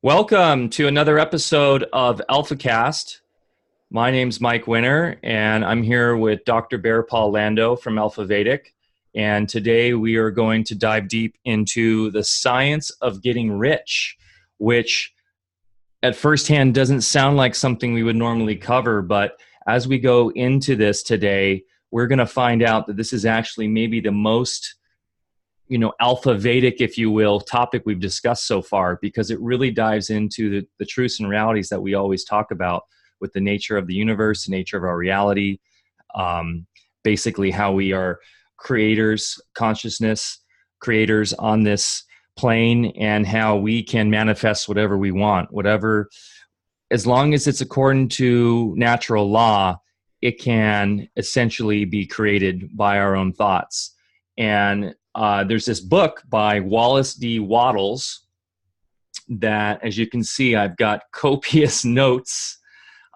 Welcome to another episode of Alfacast. My name's Mike Winner, and I'm here with Dr. Barre Lando from Alfa Vedic. And today we are going to dive deep into the science of getting rich, which at first hand doesn't sound like something we would normally cover. But as we go into this today, we're going to find out that this is actually maybe the most Alfa Vedic, if you will, topic we've discussed so far, because it really dives into the truths and realities that we always talk about with the nature of the universe, the nature of our reality, basically how we are creators, consciousness creators on this plane, and how we can manifest whatever we want, whatever, as long as it's according to natural law, it can essentially be created by our own thoughts. And there's this book by Wallace Wattles that, as you can see, I've got copious notes.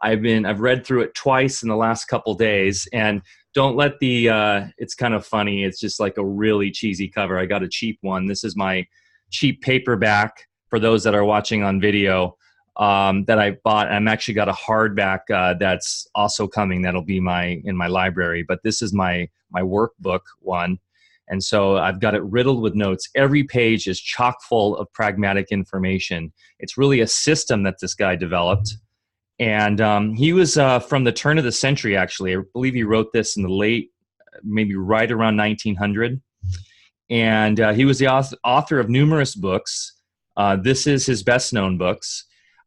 I've read through it twice in the last couple days, and don't let it's kind of funny. It's just like a really cheesy cover. I got a cheap one. This is my cheap paperback for those that are watching on video that I bought. I'm actually got a hardback that's also coming. That'll be in my library, but this is my workbook one. And so I've got it riddled with notes. Every page is chock full of pragmatic information. It's really a system that this guy developed. And he was from the turn of the century, actually. I believe he wrote this in the late, maybe right around 1900. And he was the author of numerous books. This is his best-known books,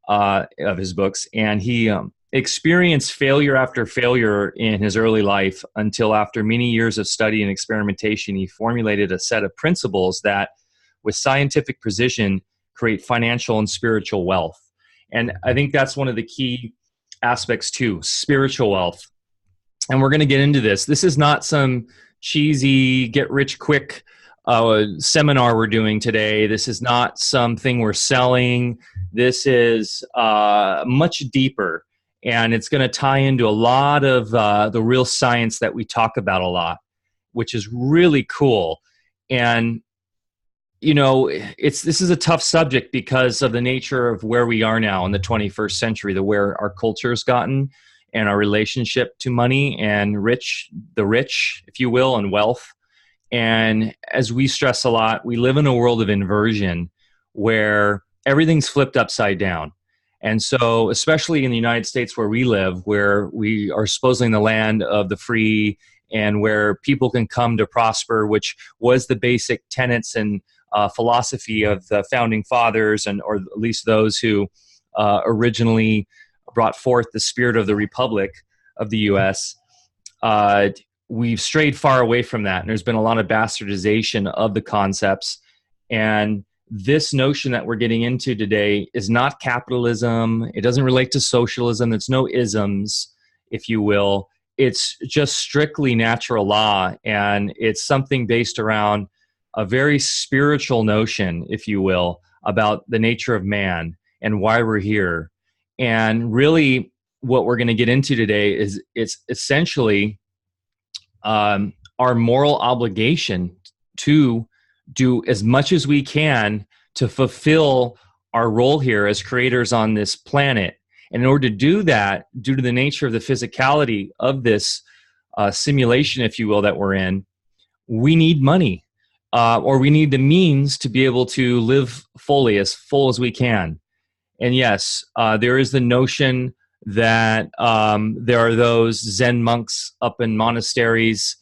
of his books. And he experienced failure after failure in his early life until, after many years of study and experimentation, he formulated a set of principles that, with scientific precision, create financial and spiritual wealth. And I think that's one of the key aspects too, spiritual wealth. And we're going to get into this. This is not some cheesy get-rich-quick seminar we're doing today. This is not something we're selling. This is much deeper. And it's going to tie into a lot of the real science that we talk about a lot, which is really cool. And, this is a tough subject because of the nature of where we are now in the 21st century, where our culture has gotten, and our relationship to money and the rich, if you will, and wealth. And as we stress a lot, we live in a world of inversion where everything's flipped upside down. And so, especially in the United States where we live, where we are supposedly in the land of the free and where people can come to prosper, which was the basic tenets and philosophy of the founding fathers, or at least those who originally brought forth the spirit of the Republic of the U.S., we've strayed far away from that. And there's been a lot of bastardization of the concepts. And this notion that we're getting into today is not capitalism. It doesn't relate to socialism. It's no isms, if you will. It's just strictly natural law. And it's something based around a very spiritual notion, if you will, about the nature of man and why we're here. And really what we're going to get into today is it's essentially our moral obligation to do as much as we can to fulfill our role here as creators on this planet. And in order to do that, due to the nature of the physicality of this simulation, if you will, that we're in, we need money, or we need the means to be able to live fully, as full as we can. And yes, there is the notion that there are those Zen monks up in monasteries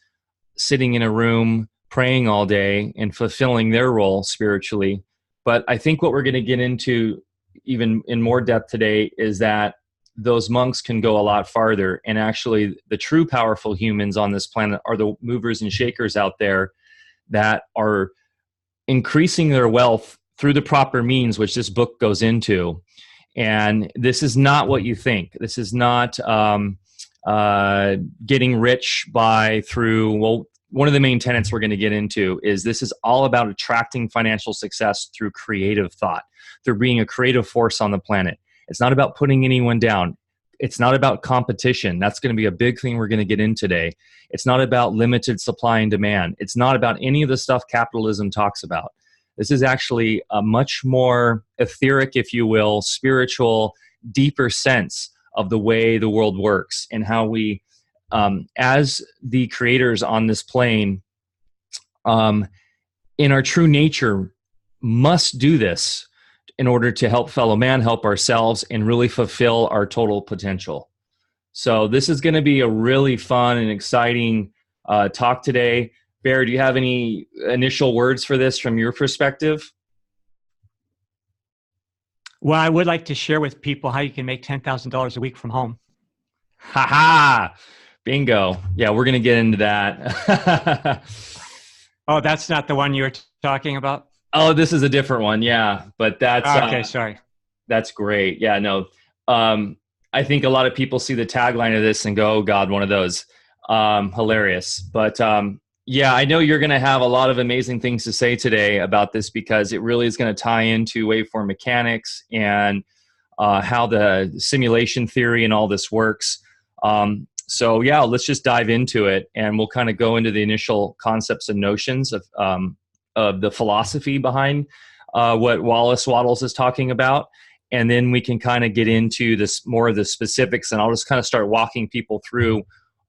sitting in a room praying all day and fulfilling their role spiritually. But I think what we're going to get into even in more depth today is that those monks can go a lot farther. And actually, the true powerful humans on this planet are the movers and shakers out there that are increasing their wealth through the proper means, which this book goes into. And this is not what you think. This is not getting rich through one of the main tenets we're going to get into is this is all about attracting financial success through creative thought, through being a creative force on the planet. It's not about putting anyone down. It's not about competition. That's going to be a big thing we're going to get in today. It's not about limited supply and demand. It's not about any of the stuff capitalism talks about. This is actually a much more etheric, if you will, spiritual, deeper sense of the way the world works and how we, as the creators on this plane, in our true nature, must do this in order to help fellow man, help ourselves, and really fulfill our total potential. So this is going to be a really fun and exciting talk today. Barre, do you have any initial words for this from your perspective? Well, I would like to share with people how you can make $10,000 a week from home. Ha ha! Bingo. Yeah, we're going to get into that. Oh, that's not the one you were talking about? Oh, this is a different one. Yeah, but that's okay. Sorry. That's great. Yeah, no. I think a lot of people see the tagline of this and go, "Oh God, one of those." Hilarious. But yeah, I know you're going to have a lot of amazing things to say today about this because it really is going to tie into waveform mechanics and how the simulation theory and all this works. So yeah, let's just dive into it, and we'll kind of go into the initial concepts and notions of the philosophy behind what Wallace Wattles is talking about. And then we can kind of get into this more of the specifics, and I'll just kind of start walking people through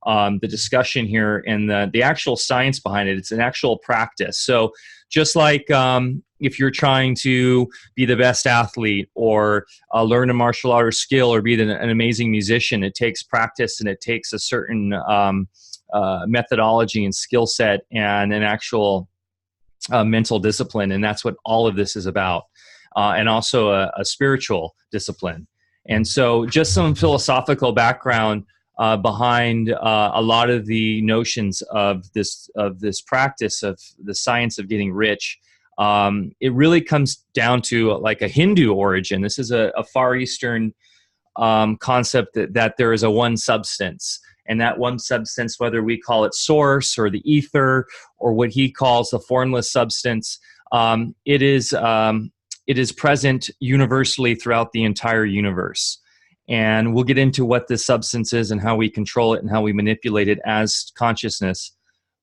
the discussion here and the actual science behind it. It's an actual practice. So just like if you're trying to be the best athlete or learn a martial art or skill or be an amazing musician, it takes practice and it takes a certain methodology and skill set and an actual mental discipline. And that's what all of this is about. And also a spiritual discipline. And so just some philosophical background behind a lot of the notions of this practice of the science of getting rich. It really comes down to like a Hindu origin. This is a Far Eastern concept that there is a one substance. And that one substance, whether we call it source or the ether or what he calls the formless substance, it is present universally throughout the entire universe. And we'll get into what this substance is and how we control it and how we manipulate it as consciousness.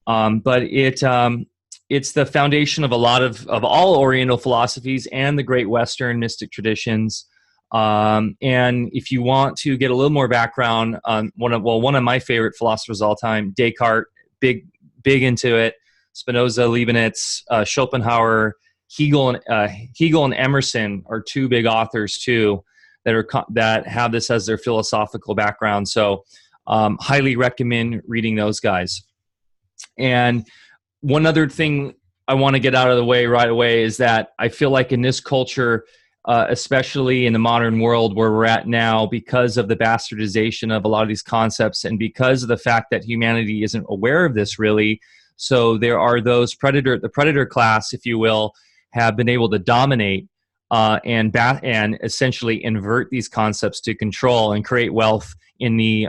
But it's the foundation of a lot of all Oriental philosophies and the great Western mystic traditions. And if you want to get a little more background on one of my favorite philosophers of all time, Descartes, big into it, Spinoza, Leibniz, Schopenhauer, Hegel and Emerson are two big authors too that have this as their philosophical background. So highly recommend reading those guys. And one other thing I want to get out of the way right away is that I feel like in this culture, especially in the modern world where we're at now, because of the bastardization of a lot of these concepts and because of the fact that humanity isn't aware of this really, so there are those the predator class, if you will, have been able to dominate and essentially invert these concepts to control and create wealth in the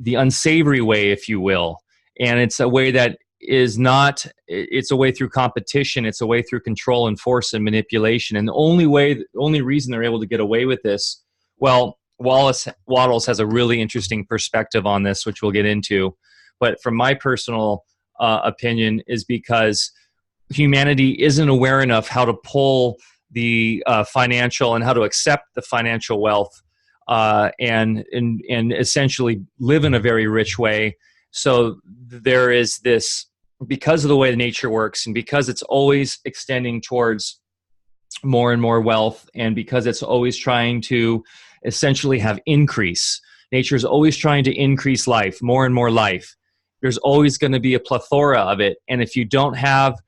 unsavory way, if you will. And it's a way that is not, it's a way through competition. It's a way through control and force and manipulation. And the only reason they're able to get away with this, well, Wallace Wattles has a really interesting perspective on this, which we'll get into. But from my personal opinion is because humanity isn't aware enough how to pull the financial and how to accept the financial wealth and essentially live in a very rich way. So there is this, because of the way nature works and because it's always extending towards more and more wealth and because it's always trying to essentially have increase. Nature is always trying to increase life, more and more life. There's always going to be a plethora of it. And if you don't have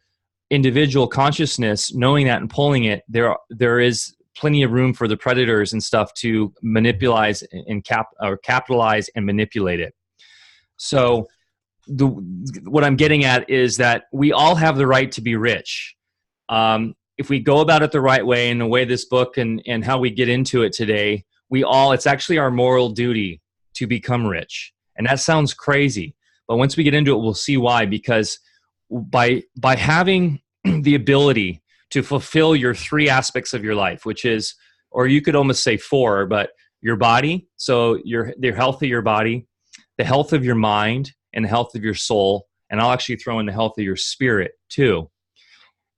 individual consciousness, knowing that and pulling it, there is plenty of room for the predators and stuff to manipulate and capitalize and manipulate it. So what I'm getting at is that we all have the right to be rich. If we go about it the right way and the way this book and how we get into it today, it's actually our moral duty to become rich. And that sounds crazy, but once we get into it, we'll see why. Because by having the ability to fulfill your three aspects of your life, which is, or you could almost say four, but your body, so the health of your body, the health of your mind, and the health of your soul, and I'll actually throw in the health of your spirit too.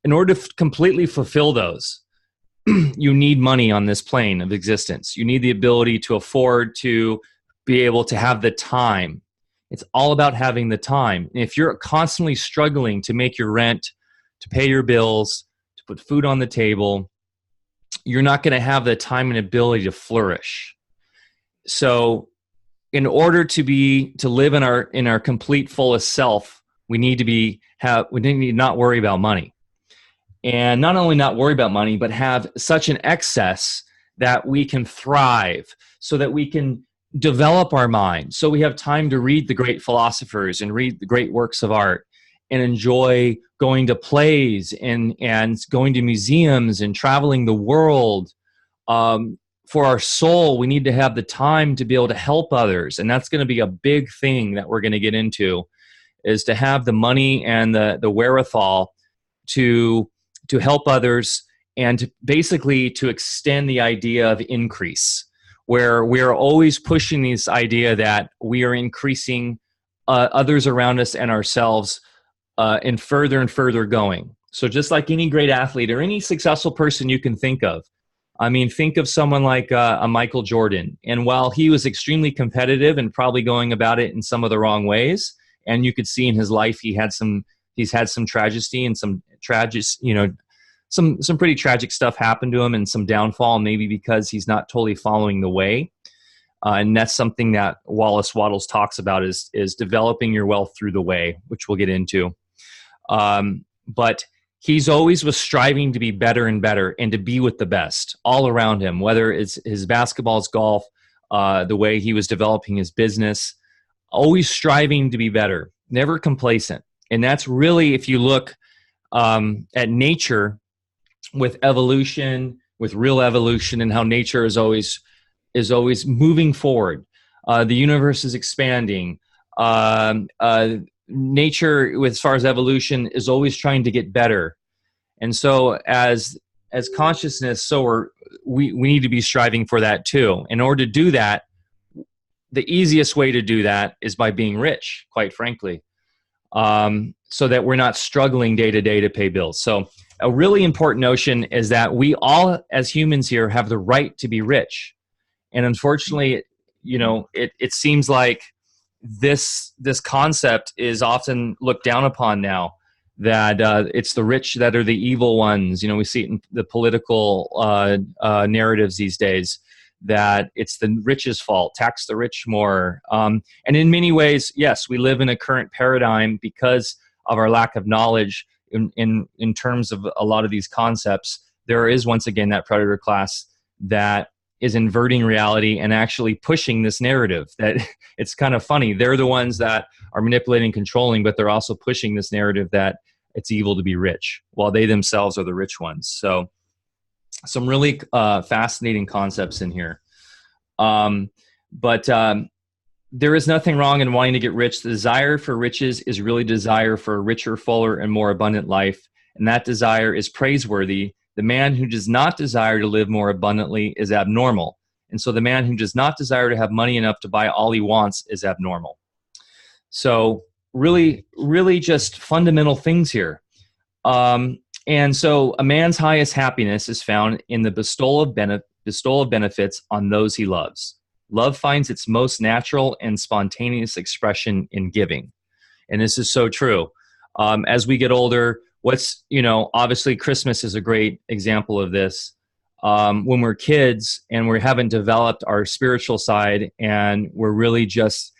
in order to completely fulfill those, you need money on this plane of existence. You need the ability to afford to be able to have the time. It's all about having the time. And if you're constantly struggling to make your rent, to pay your bills, to put food on the table, you're not going to have the time and ability to flourish. So in order to live in our complete fullest self, we need to not worry about money. And not only not worry about money, but have such an excess that we can thrive, so that we can develop our mind, so we have time to read the great philosophers and read the great works of art and enjoy going to plays and going to museums and traveling the world. For our soul, we need to have the time to be able to help others. And that's going to be a big thing that we're going to get into, is to have the money and the wherewithal to help others, and to extend the idea of increase, where we are always pushing this idea that we are increasing others around us and ourselves, and further going. So just like any great athlete or any successful person you can think of, I mean, think of someone like a Michael Jordan. And while he was extremely competitive and probably going about it in some of the wrong ways, and you could see in his life he's had some tragedy and some pretty tragic stuff happened to him, and some downfall, maybe because he's not totally following the way. And that's something that Wallace Wattles talks about is developing your wealth through the way, which we'll get into. But he's always was striving to be better and better, and to be with the best all around him, whether it's his basketball, his golf, the way he was developing his business, always striving to be better, never complacent. And that's really, if you look at nature, with evolution, with real evolution, and how nature is always moving forward. The universe is expanding. Nature, as far as evolution, is always trying to get better. And so as consciousness, we need to be striving for that too. In order to do that, the easiest way to do that is by being rich, quite frankly, so that we're not struggling day to day to pay bills. So a really important notion is that we all, as humans here, have the right to be rich. And unfortunately, it seems like this concept is often looked down upon now, that it's the rich that are the evil ones. We see it in the political narratives these days, that it's the rich's fault, tax the rich more. And in many ways, yes, we live in a current paradigm because of our lack of knowledge in terms of a lot of these concepts. There is, once again, that predator class that is inverting reality and actually pushing this narrative. That it's kind of funny. They're the ones that are manipulating, controlling, but they're also pushing this narrative that it's evil to be rich, while they themselves are the rich ones. So some really fascinating concepts in here. But there is nothing wrong in wanting to get rich. The desire for riches is really desire for a richer, fuller, and more abundant life. And that desire is praiseworthy. The man who does not desire to live more abundantly is abnormal. And so the man who does not desire to have money enough to buy all he wants is abnormal. So really, really just fundamental things here. And so a man's highest happiness is found in the bestowal of benefits on those he loves. Love finds its most natural and spontaneous expression in giving. And this is so true. As we get older, obviously Christmas is a great example of this. When we're kids and we haven't developed our spiritual side and we're really just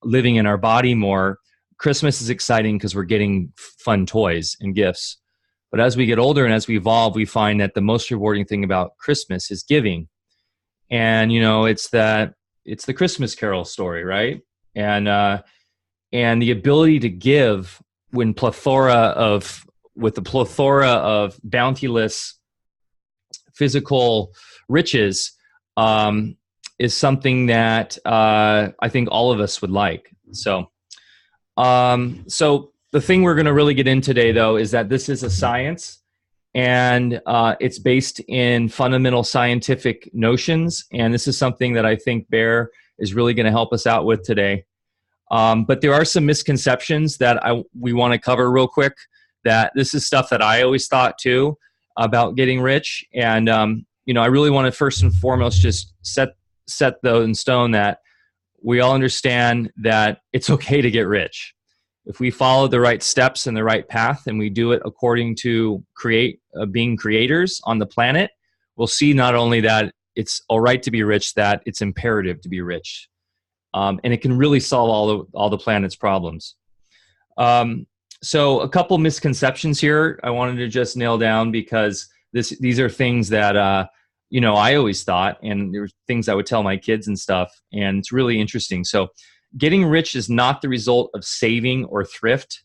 living in our body more, Christmas is exciting because we're getting fun toys and gifts. But as we get older and as we evolve, we find that the most rewarding thing about Christmas is giving. And, it's the Christmas Carol story, right? And the ability to give with the plethora of bounteous physical riches, is something that I think all of us would like. So the thing we're going to really get in today, though, is that this is a science, and it's based in fundamental scientific notions. And this is something that I think Barre is really going to help us out with today. But there are some misconceptions that we want to cover real quick, that this is stuff that I always thought too about getting rich. And, I really want to first and foremost just set those in stone that we all understand that it's okay to get rich. If we follow the right steps and the right path and we do it according to being creators on the planet, we'll see not only that it's all right to be rich, that it's imperative to be rich. And it can really solve all the planet's problems. So a couple misconceptions here I wanted to just nail down, because these are things that I always thought, and there were things I would tell my kids and stuff, and it's really interesting. So getting rich is not the result of saving or thrift.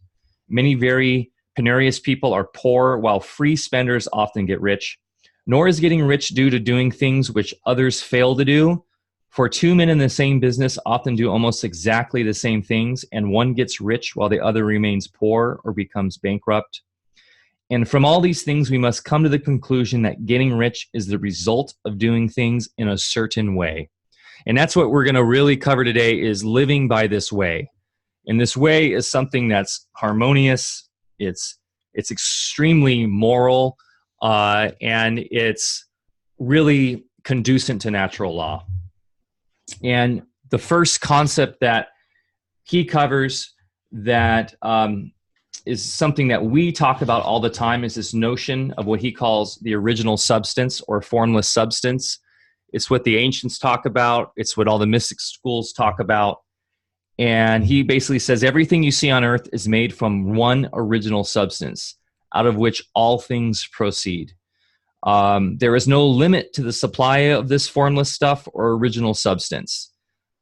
Many very penurious people are poor, while free spenders often get rich. Nor is getting rich due to doing things which others fail to do. For two men in the same business often do almost exactly the same things, and one gets rich while the other remains poor or becomes bankrupt. And from all these things, we must come to the conclusion that getting rich is the result of doing things in a certain way. And that's what we're going to really cover today, is living by this way. And this way is something that's harmonious, it's extremely moral, and it's really conducive to natural law. And the first concept that he covers that is something that we talk about all the time is this notion of what he calls the original substance or formless substance. It's what the ancients talk about. It's what all the mystic schools talk about. And he basically says everything you see on earth is made from one original substance, out of which all things proceed. There is no limit to the supply of this formless stuff or original substance.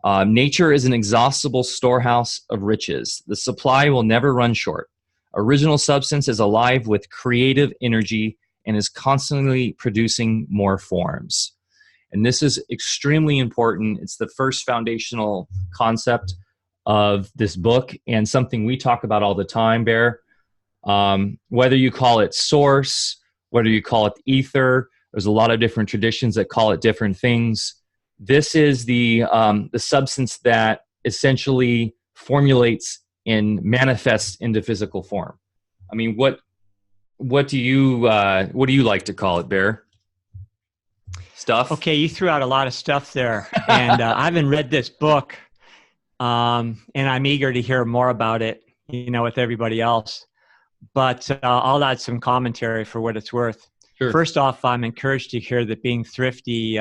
Nature is an inexhaustible storehouse of riches. The supply will never run short. Original substance is alive with creative energy and is constantly producing more forms. And this is extremely important. It's the first foundational concept of this book, and something we talk about all the time, Barre. Whether you call it source, whether you call it ether, there's a lot of different traditions that call it different things. This is the substance that essentially formulates and manifests into physical form. I mean, what do you like to call it, Barre? Stuff? Okay, you threw out a lot of stuff there, and I haven't read this book, and I'm eager to hear more about it, with everybody else. But I'll add some commentary for what it's worth. Sure. First off, I'm encouraged to hear that being thrifty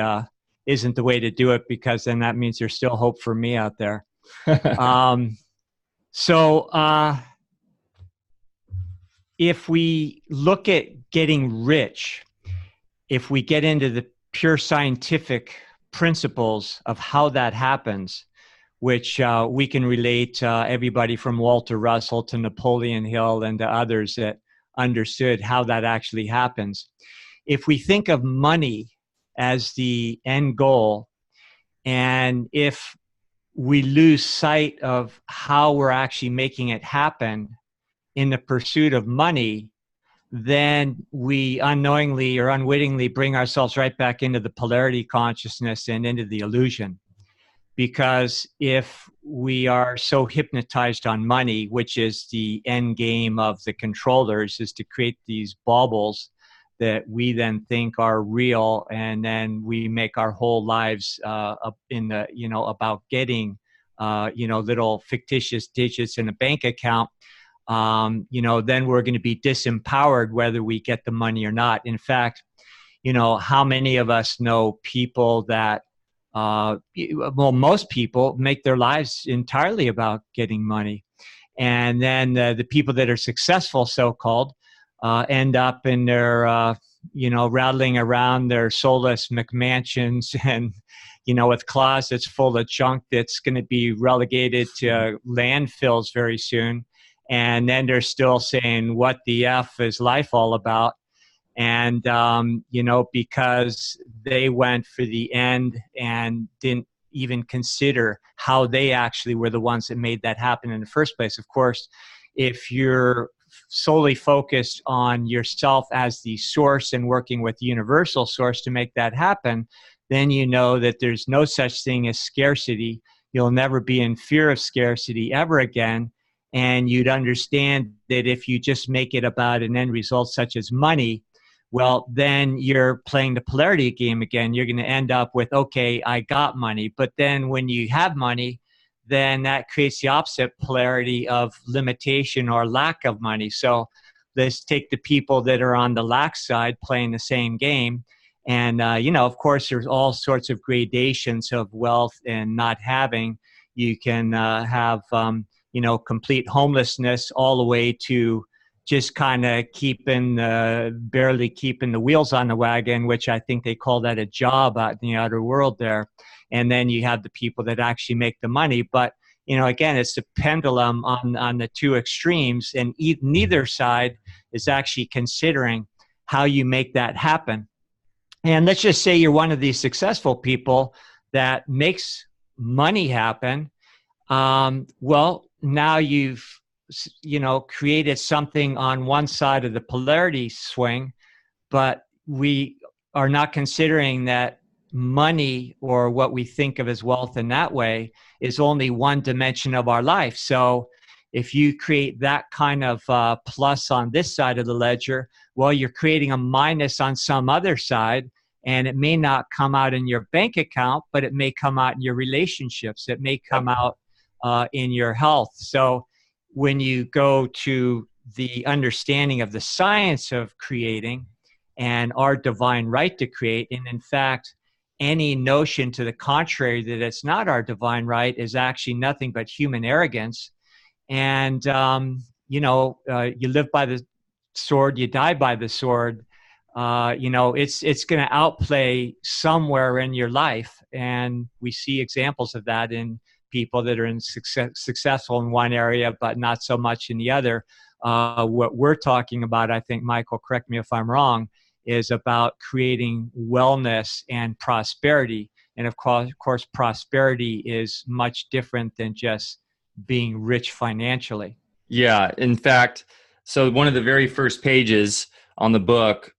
isn't the way to do it, because then that means there's still hope for me out there. So if we look at getting rich, if we get into the pure scientific principles of how that happens, which we can relate everybody from Walter Russell to Napoleon Hill and to others that understood how that actually happens. If we think of money as the end goal, and if we lose sight of how we're actually making it happen in the pursuit of money, then we unknowingly or unwittingly bring ourselves right back into the polarity consciousness and into the illusion. Because if we are so hypnotized on money, which is the end game of the controllers, is to create these baubles that we then think are real, and then we make our whole lives about getting little fictitious digits in a bank account, then we're going to be disempowered whether we get the money or not. In fact, how many of us know people that most people make their lives entirely about getting money. And then the people that are successful, so-called, end up in their, rattling around their soulless McMansions and, with closets full of junk that's going to be relegated to landfills very soon. And then they're still saying, what the F is life all about? And, because they went for the end and didn't even consider how they actually were the ones that made that happen in the first place. Of course, if you're solely focused on yourself as the source and working with the universal source to make that happen, then you know that there's no such thing as scarcity. You'll never be in fear of scarcity ever again. and you'd understand that if you just make it about an end result such as money, well, then you're playing the polarity game again. You're going to end up with, okay, I got money. But then when you have money, then that creates the opposite polarity of limitation or lack of money. So let's take the people that are on the lack side playing the same game. And, of course, there's all sorts of gradations of wealth and not having. You can have, complete homelessness all the way to just kind of barely keeping the wheels on the wagon, which I think they call that a job out in the outer world there. And then you have the people that actually make the money. But, again, it's the pendulum on the two extremes, and neither side is actually considering how you make that happen. And let's just say you're one of these successful people that makes money happen. Well, now you've created something on one side of the polarity swing, but we are not considering that money, or what we think of as wealth in that way, is only one dimension of our life. So if you create that kind of plus on this side of the ledger, well, you're creating a minus on some other side, and it may not come out in your bank account, but it may come out in your relationships. It may come out in your health. So when you go to the understanding of the science of creating and our divine right to create, and in fact, any notion to the contrary that it's not our divine right is actually nothing but human arrogance. And, you live by the sword, you die by the sword. It's going to outplay somewhere in your life. And we see examples of that in people that are successful in one area, but not so much in the other. What we're talking about, I think, Michael, correct me if I'm wrong, is about creating wellness and prosperity. And of course, prosperity is much different than just being rich financially. Yeah. In fact, so one of the very first pages on the book,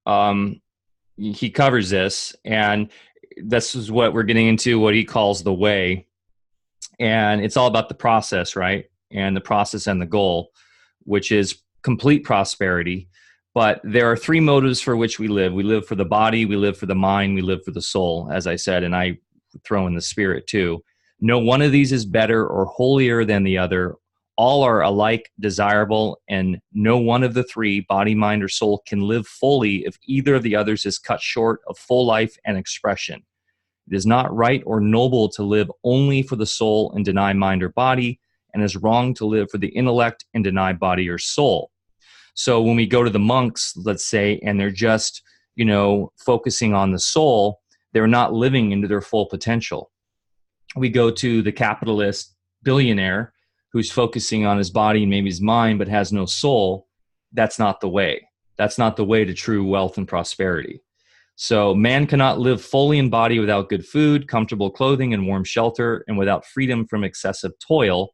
he covers this, and this is what we're getting into, what he calls the way. And it's all about the process, right? And the process and the goal, which is complete prosperity. But there are three motives for which we live. We live for the body, we live for the mind, we live for the soul, as I said, and I throw in the spirit too. No one of these is better or holier than the other. All are alike desirable, and no one of the three, body, mind, or soul, can live fully if either of the others is cut short of full life and expression. It is not right or noble to live only for the soul and deny mind or body, and is wrong to live for the intellect and deny body or soul. So when we go to the monks, let's say, and they're just, focusing on the soul, they're not living into their full potential. We go to the capitalist billionaire who's focusing on his body and maybe his mind, but has no soul. That's not the way. That's not the way to true wealth and prosperity. So man cannot live fully in body without good food, comfortable clothing, and warm shelter, and without freedom from excessive toil.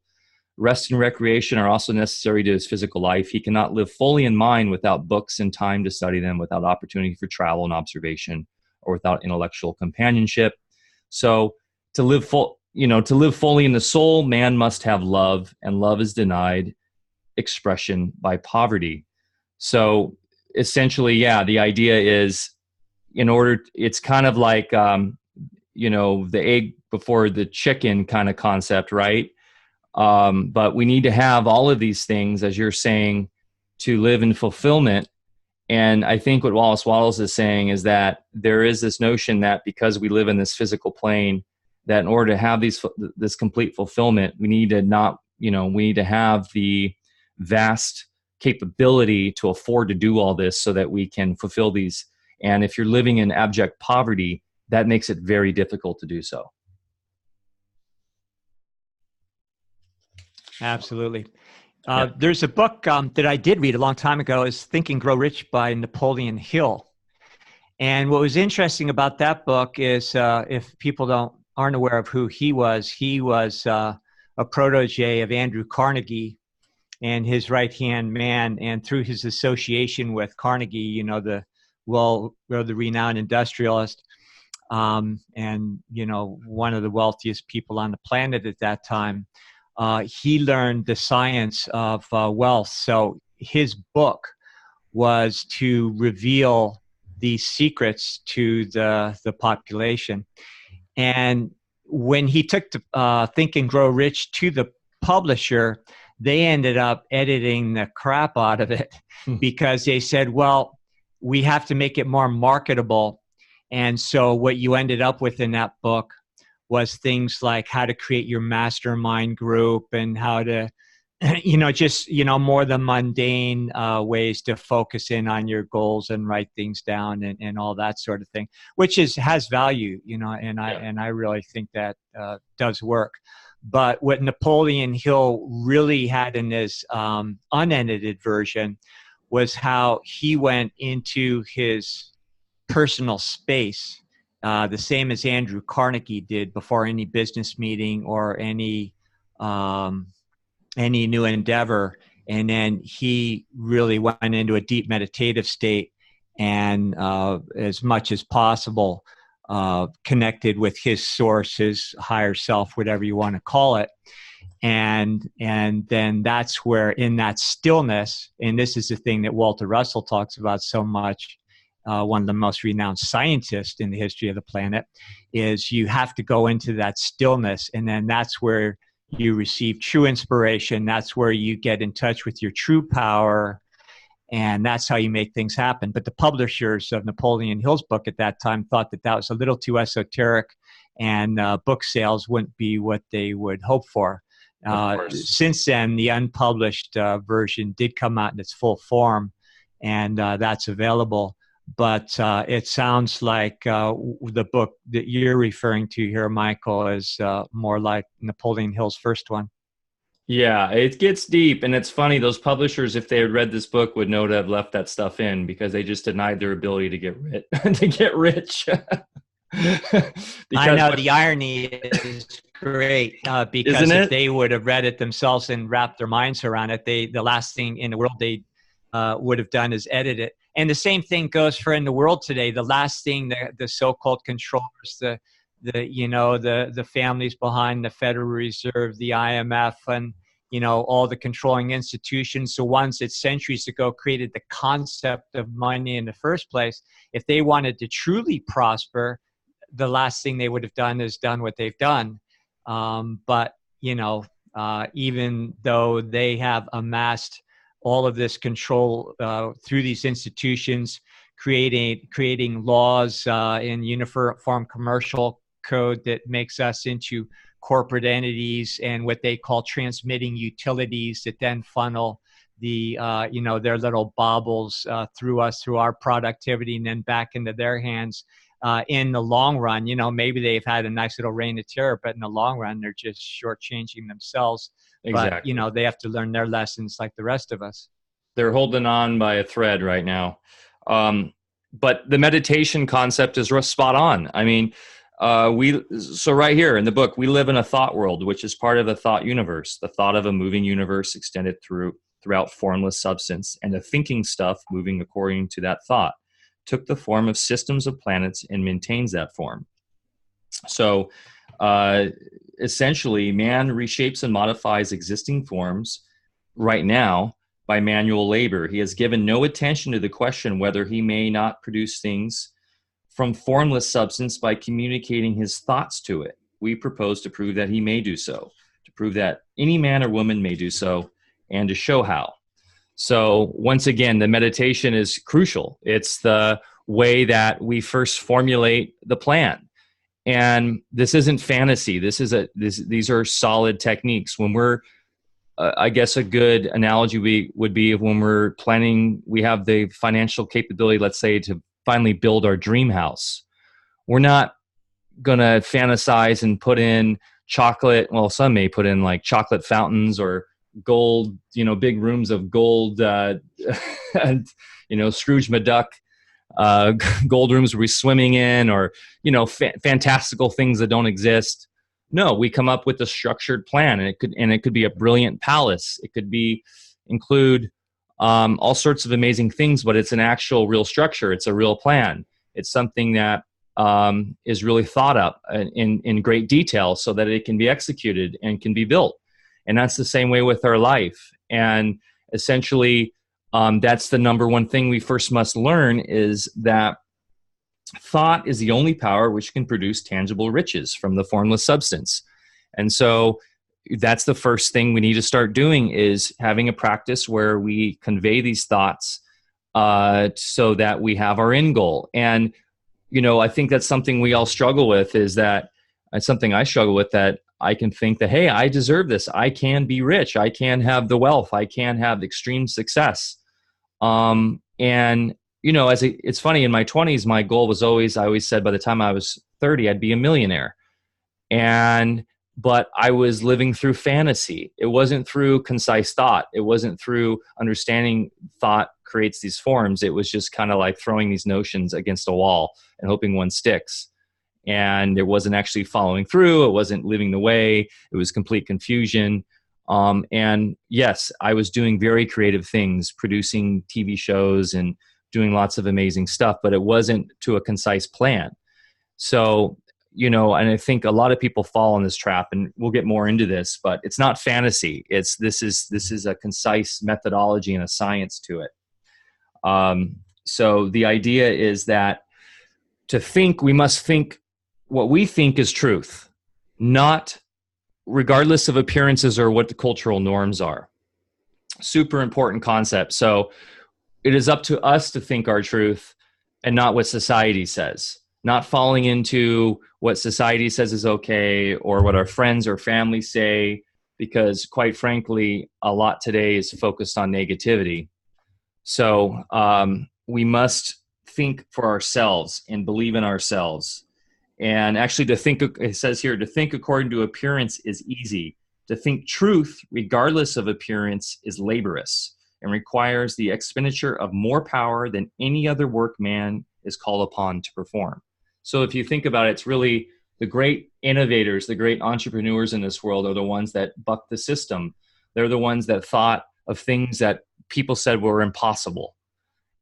Rest and recreation are also necessary to his physical life. He cannot live fully in mind without books and time to study them, without opportunity for travel and observation, or without intellectual companionship. So to live fully in the soul, man must have love, and love is denied expression by poverty. So essentially, the idea is, it's kind of like, the egg before the chicken kind of concept, right? But we need to have all of these things, as you're saying, to live in fulfillment. And I think what Wallace Wattles is saying is that there is this notion that because we live in this physical plane, that in order to have this complete fulfillment, we need to have the vast capability to afford to do all this so that we can fulfill these. And if you're living in abject poverty, that makes it very difficult to do so. Absolutely. There's a book that I did read a long time ago, is Think and Grow Rich by Napoleon Hill. And what was interesting about that book is, if people aren't aware of who he was a protege of Andrew Carnegie and his right-hand man. And through his association with Carnegie, the renowned industrialist, and one of the wealthiest people on the planet at that time, he learned the science of wealth. So his book was to reveal these secrets to the population. And when he took Think and Grow Rich to the publisher, they ended up editing the crap out of it because they said, well, we have to make it more marketable. And so what you ended up with in that book was things like how to create your mastermind group and how to, more the mundane ways to focus in on your goals and write things down and all that sort of thing, which has value, and I really think that does work. But what Napoleon Hill really had in his unedited version was how he went into his personal space, the same as Andrew Carnegie did before any business meeting or any new endeavor. And then he really went into a deep meditative state and as much as possible connected with his source, his higher self, whatever you want to call it. And then that's where in that stillness, and this is the thing that Walter Russell talks about so much, one of the most renowned scientists in the history of the planet, is you have to go into that stillness. And then that's where you receive true inspiration. That's where you get in touch with your true power. And that's how you make things happen. But the publishers of Napoleon Hill's book at that time thought that that was a little too esoteric and book sales wouldn't be what they would hope for. Since then, the unpublished version did come out in its full form, and that's available. But it sounds like the book that you're referring to here, Michael, is more like Napoleon Hill's first one. Yeah, it gets deep. And it's funny, those publishers, if they had read this book, would know to have left that stuff in because they just denied their ability to get rich. I know the irony is great because if they would have read it themselves and wrapped their minds around it, the last thing in the world they would have done is edit it. And the same thing goes for in the world today. The last thing the so-called controllers, the families behind the Federal Reserve, the IMF, and all the controlling institutions, the ones that centuries ago created the concept of money in the first place, if they wanted to truly prosper, the last thing they would have done is done what they've done. But even though they have amassed all of this control through these institutions, creating laws in uniform commercial code that makes us into corporate entities and what they call transmitting utilities that then funnel their little baubles through us, through our productivity, and then back into their hands. In the long run, maybe they've had a nice little reign of terror, but in the long run, they're just shortchanging themselves. Exactly. But, they have to learn their lessons like the rest of us. They're holding on by a thread right now. But the meditation concept is spot on. I mean, so right here in the book, we live in a thought world, which is part of the thought universe, the thought of a moving universe extended throughout formless substance, and the thinking stuff moving according to that thought took the form of systems of planets and maintains that form. So essentially, man reshapes and modifies existing forms right now by manual labor. He has given no attention to the question whether he may not produce things from formless substance by communicating his thoughts to it. We propose to prove that he may do so, to prove that any man or woman may do so, and to show how. So once again, the meditation is crucial. It's the way that we first formulate the plan. And this isn't fantasy. These are solid techniques. When we're, I guess a good analogy would be when we're planning, we have the financial capability, let's say, to finally build our dream house. We're not going to fantasize and put in chocolate. Well, some may put in like chocolate fountains or gold, big rooms of gold, and, Scrooge McDuck, gold rooms we're swimming in, or, fantastical things that don't exist. No, we come up with a structured plan, and it could be a brilliant palace. It could include all sorts of amazing things, but it's an actual real structure. It's a real plan. It's something that is really thought up in great detail so that it can be executed and can be built. And that's the same way with our life. And essentially, that's the number one thing we first must learn, is that thought is the only power which can produce tangible riches from the formless substance. And so that's the first thing we need to start doing, is having a practice where we convey these thoughts so that we have our end goal. And, I think that's something we all struggle with, is that it's something I struggle with, that I can think that, hey, I deserve this. I can be rich. I can have the wealth. I can have extreme success. It's funny, in my 20s, my goal was I always said by the time I was 30, I'd be a millionaire. But I was living through fantasy. It wasn't through concise thought. It wasn't through understanding thought creates these forms. It was just kind of like throwing these notions against a wall and hoping one sticks. And it wasn't actually following through. It wasn't living the way. It was complete confusion. And yes, I was doing very creative things, producing TV shows and doing lots of amazing stuff, but it wasn't to a concise plan. So, and I think a lot of people fall in this trap, and we'll get more into this, but it's not fantasy. This is a concise methodology and a science to it. So the idea is that to think, we must think what we think is truth, not regardless of appearances or what the cultural norms are. Super important concept. So it is up to us to think our truth and not what society says, not falling into what society says is okay or what our friends or family say, because quite frankly, a lot today is focused on negativity. So we must think for ourselves and believe in ourselves. And actually, it says here, to think according to appearance is easy. To think truth, regardless of appearance, is laborious and requires the expenditure of more power than any other work man is called upon to perform. So if you think about it, it's really the great innovators, the great entrepreneurs in this world are the ones that buck the system. They're the ones that thought of things that people said were impossible.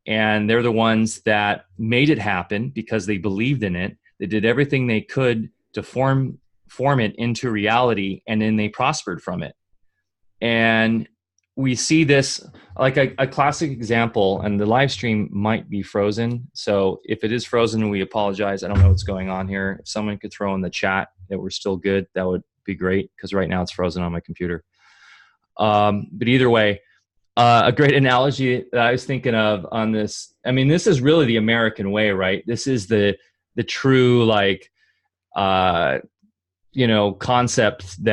And they're the ones that made it happen because they believed in it. They did everything they could to form it into reality, and then they prospered from it. And we see this like a classic example, and the live stream might be frozen. So if it is frozen, we apologize. I don't know what's going on here. If someone could throw in the chat that we're still good, that would be great, because right now it's frozen on my computer. But either way, a great analogy that I was thinking of on this, I mean, this is really the American way, right? This is the true, concept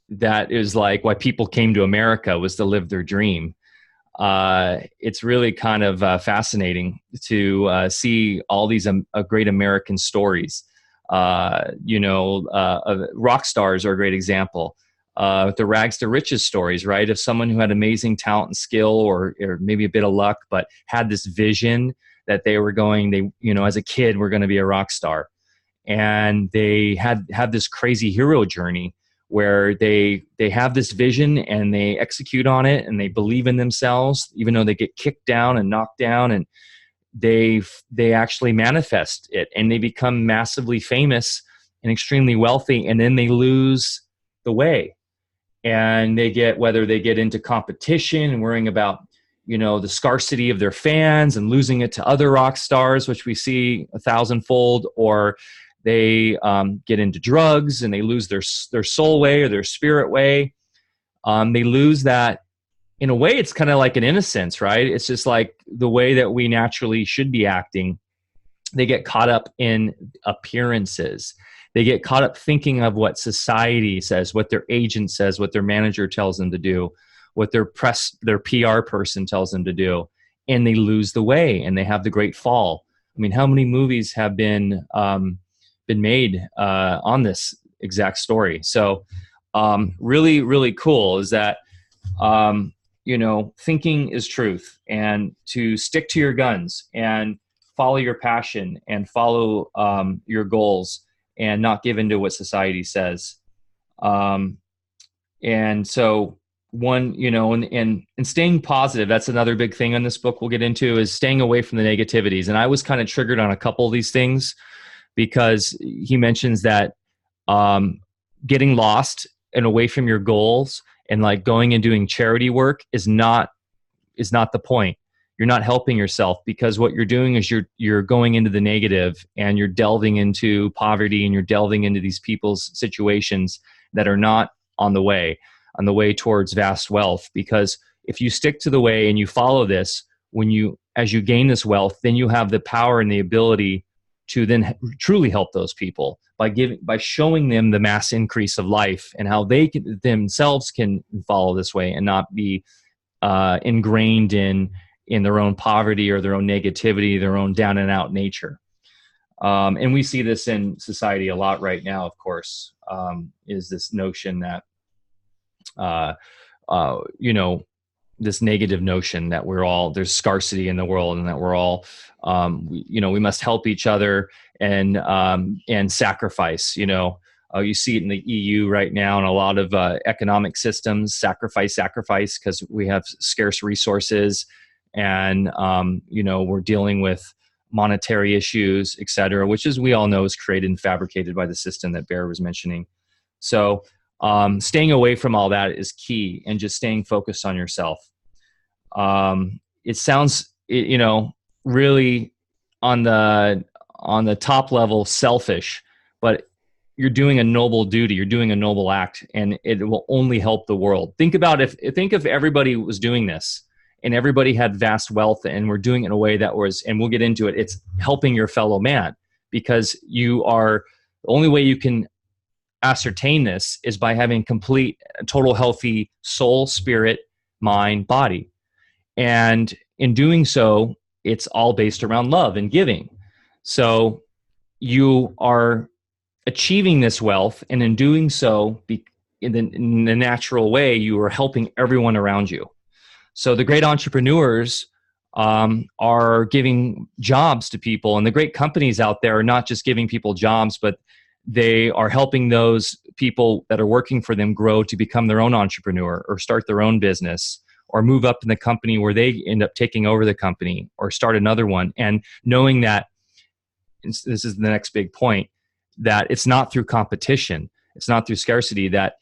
that is like why people came to America, was to live their dream. It's really kind of fascinating to see all these great American stories. Rock stars are a great example. The rags to riches stories, right? Of someone who had amazing talent and skill, or maybe a bit of luck, but had this vision that as a kid, were going to be a rock star. And they had this crazy hero journey where they have this vision and they execute on it, and they believe in themselves, even though they get kicked down and knocked down, and they actually manifest it, and they become massively famous and extremely wealthy, and then they lose the way. And whether they get into competition and worrying about, the scarcity of their fans and losing it to other rock stars, which we see 1,000-fold, or they get into drugs and they lose their soul way or their spirit way. They lose that. In a way, it's kind of like an innocence, right? It's just like the way that we naturally should be acting. They get caught up in appearances. They get caught up thinking of what society says, what their agent says, what their manager tells them to do, what their PR person tells them to do, and they lose the way, and they have the great fall. I mean, how many movies have been made on this exact story? So really, really cool is that, thinking is truth, and to stick to your guns and follow your passion and follow your goals, and not give into what society says. And so and staying positive, that's another big thing in this book we'll get into, is staying away from the negativities. And I was kind of triggered on a couple of these things, because he mentions that getting lost and away from your goals and like going and doing charity work is not the point. You're not helping yourself, because what you're doing is you're going into the negative, and you're delving into poverty, and you're delving into these people's situations that are not on the way towards vast wealth. Because if you stick to the way and you follow this, as you gain this wealth, then you have the power and the ability to then truly help those people by showing them the mass increase of life and how they themselves can follow this way and not be ingrained in their own poverty or their own negativity, their own down and out nature. And we see this in society a lot right now, of course, is this notion that, this negative notion that there's scarcity in the world, and that we're all, we must help each other and sacrifice. You see it in the EU right now, and a lot of economic systems, sacrifice, because we have scarce resources, and we're dealing with monetary issues, et cetera, which, as we all know, is created and fabricated by the system that Barre was mentioning. So staying away from all that is key, and just staying focused on yourself. It sounds, really on the top level selfish, but you're doing a noble duty, you're doing a noble act, and it will only help the world. Think if everybody was doing this, and everybody had vast wealth, and we're doing it in a way that was, and we'll get into it, it's helping your fellow man, because the only way you can ascertain this is by having complete, total healthy soul, spirit, mind, body. And in doing so, it's all based around love and giving. So you are achieving this wealth, and in doing so, in the natural way, you are helping everyone around you. So the great entrepreneurs are giving jobs to people, and the great companies out there are not just giving people jobs, but they are helping those people that are working for them grow to become their own entrepreneur, or start their own business, or move up in the company where they end up taking over the company, or start another one. And knowing that, this is the next big point, that it's not through competition, it's not through scarcity, that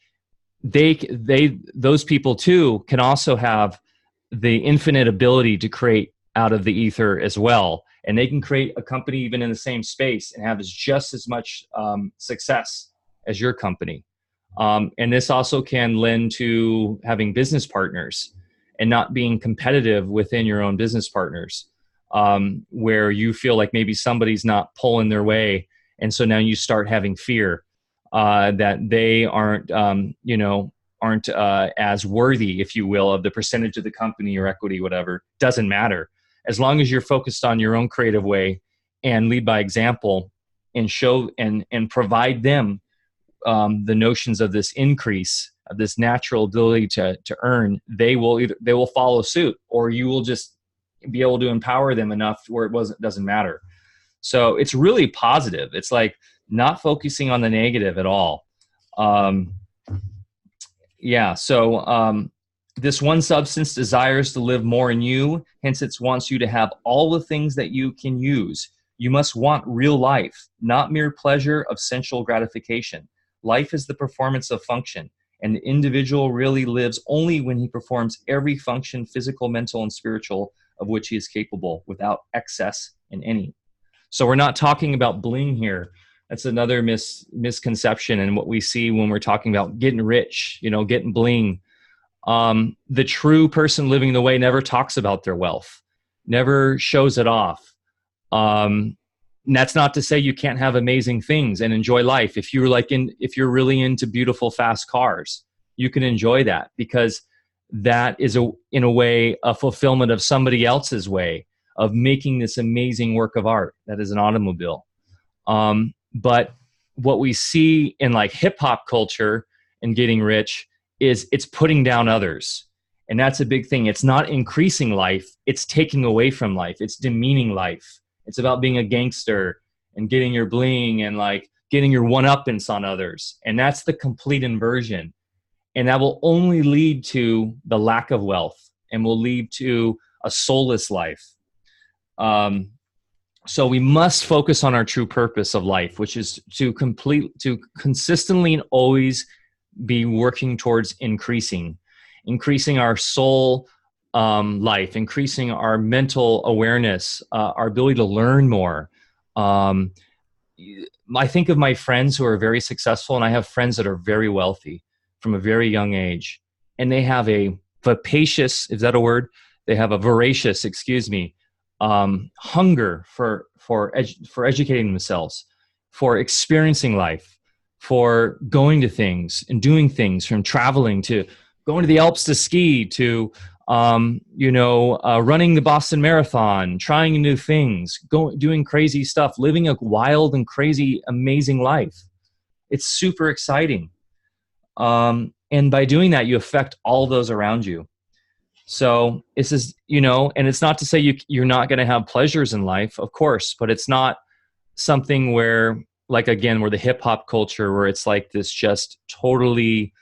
those people too can also have the infinite ability to create out of the ether as well. And they can create a company even in the same space and have just as much success as your company. And this also can lend to having business partners and not being competitive within your own business partners, where you feel like maybe somebody's not pulling their way. And so now you start having fear that they aren't as worthy, if you will, of the percentage of the company or equity, whatever. Doesn't matter. As long as you're focused on your own creative way and lead by example, and show and provide them the notions of this increase, of this natural ability to earn, they will follow suit, or you will just be able to empower them enough where it doesn't matter. So it's really positive. It's like not focusing on the negative at all. This one substance desires to live more in you, hence it wants you to have all the things that you can use. You must want real life, not mere pleasure of sensual gratification. Life is the performance of function, and the individual really lives only when he performs every function, physical, mental, and spiritual, of which he is capable, without excess in any. So we're not talking about bling here. That's another misconception, and what we see when we're talking about getting rich, getting bling. The true person living the way never talks about their wealth, never shows it off. And that's not to say you can't have amazing things and enjoy life. If you're really into beautiful, fast cars, you can enjoy that, because that is in a way a fulfillment of somebody else's way of making this amazing work of art that is an automobile. But what we see in like hip hop culture and getting rich is it's putting down others. And that's a big thing. It's not increasing life. It's taking away from life. It's demeaning life. It's about being a gangster and getting your bling and like getting your one-uppance on others. And that's the complete inversion. And that will only lead to the lack of wealth and will lead to a soulless life. So we must focus on our true purpose of life, which is to consistently and always be working towards increasing our soul life, increasing our mental awareness, our ability to learn more. I think of my friends who are very successful, and I have friends that are very wealthy from a very young age, and they have a vapacious, is that a word? They have a voracious, hunger for educating themselves, for experiencing life, for going to things and doing things, from traveling to going to the Alps to ski to running the Boston Marathon, trying new things, doing crazy stuff, living a wild and crazy, amazing life. It's super exciting. And by doing that, you affect all those around you. So this is, and it's not to say you're not going to have pleasures in life, of course, but it's not something where, like, again, we're the hip hop culture where it's like this just totally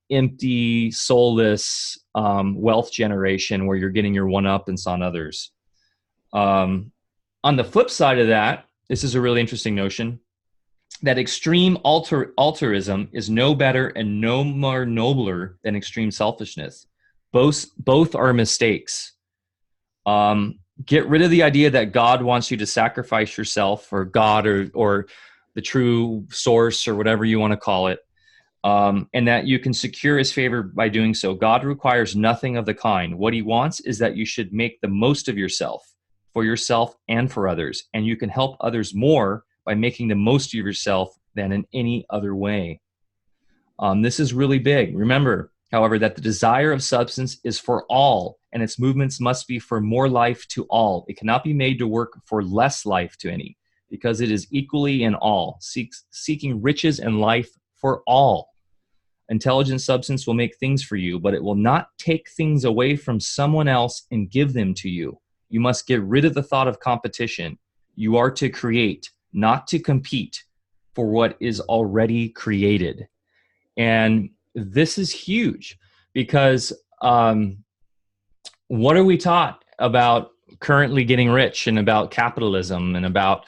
empty, soulless wealth generation where you're getting your one-uppance on others. On the flip side of that, this is a really interesting notion, that extreme altruism is no better and no more nobler than extreme selfishness. Both are mistakes. Get rid of the idea that God wants you to sacrifice yourself, or God, or the true source, or whatever you want to call it. And that you can secure his favor by doing so. God requires nothing of the kind. What he wants is that you should make the most of yourself, for yourself and for others. And you can help others more by making the most of yourself than in any other way. This is really big. Remember, however, that the desire of substance is for all, and its movements must be for more life to all. It cannot be made to work for less life to any, because it is equally in all, seeking riches and life for all. Intelligent substance will make things for you, but it will not take things away from someone else and give them to you. You must get rid of the thought of competition. You are to create, not to compete for what is already created. And this is huge, because what are we taught about currently getting rich, and about capitalism, and about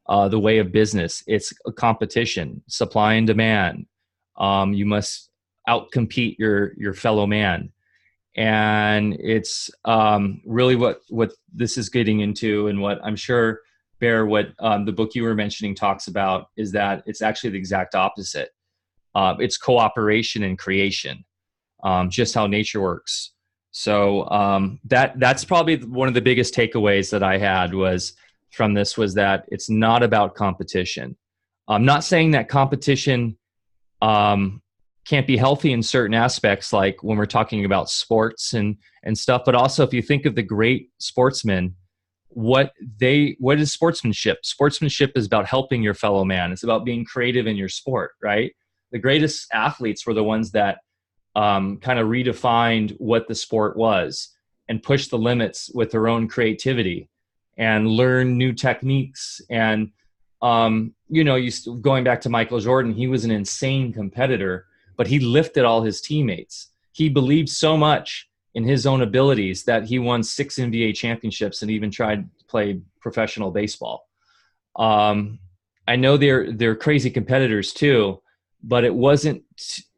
the way of business? It's a competition, supply and demand. You must outcompete your fellow man. And it's really what this is getting into, and what I'm sure, Barre, what the book you were mentioning talks about, is that it's actually the exact opposite. It's cooperation and creation, just how nature works. So that's probably one of the biggest takeaways that I had from this was that it's not about competition. I'm not saying that competition can't be healthy in certain aspects, like when we're talking about sports and stuff. But also, if you think of the great sportsmen, what is sportsmanship? Sportsmanship is about helping your fellow man. It's about being creative in your sport, right? The greatest athletes were the ones that kind of redefined what the sport was and pushed the limits with their own creativity and learn new techniques. And going back to Michael Jordan, he was an insane competitor, but he lifted all his teammates. He believed so much in his own abilities that he won 6 NBA championships and even tried to play professional baseball. I know they're crazy competitors too, but it wasn't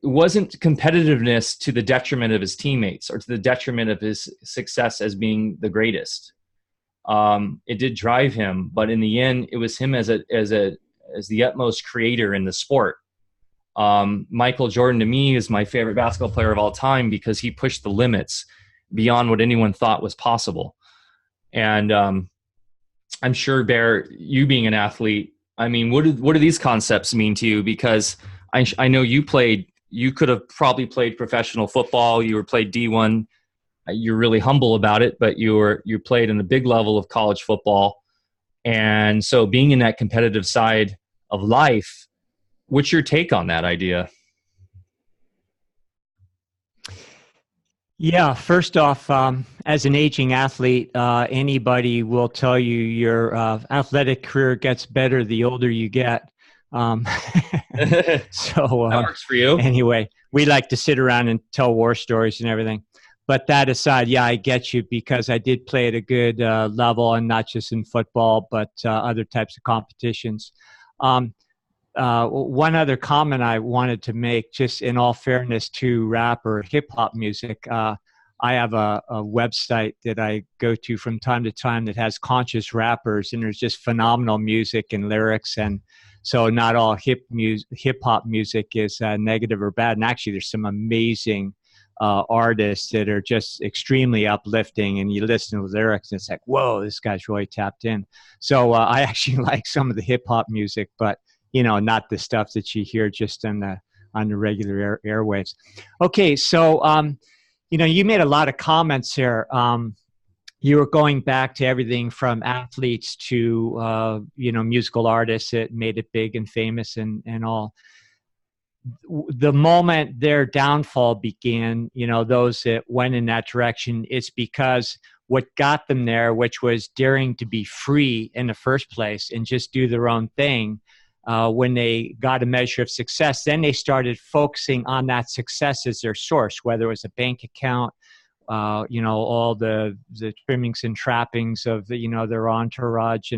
competitiveness to the detriment of his teammates or to the detriment of his success as being the greatest. It did drive him, but in the end, it was him as the utmost creator in the sport. Michael Jordan, to me, is my favorite basketball player of all time because he pushed the limits beyond what anyone thought was possible. And I'm sure, Barre, you being an athlete, I mean, what do these concepts mean to you? Because I know you could have probably played professional football. You played D1. You're really humble about it, but you played in the big level of college football. And so being in that competitive side of life, what's your take on that idea? Yeah, first off, as an aging athlete, anybody will tell you your athletic career gets better the older you get. So that works for you. Anyway, we like to sit around and tell war stories and everything. But that aside, yeah, I get you, because I did play at a good level, and not just in football, but other types of competitions. One other comment I wanted to make, just in all fairness to rap or hip hop music, I have a website that I go to from time to time that has conscious rappers, and there's just phenomenal music and lyrics. And so not all hip hop music is negative or bad. And actually, there's some amazing artists that are just extremely uplifting, and you listen to the lyrics and it's like, whoa, this guy's really tapped in. So I actually like some of the hip hop music, but not the stuff that you hear just on the regular airwaves. Okay, so you made a lot of comments here. You were going back to everything from athletes to musical artists that made it big and famous and all. The moment their downfall began, those that went in that direction, it's because what got them there, which was daring to be free in the first place and just do their own thing, when they got a measure of success, then they started focusing on that success as their source, whether it was a bank account, all the trimmings and trappings of their entourage.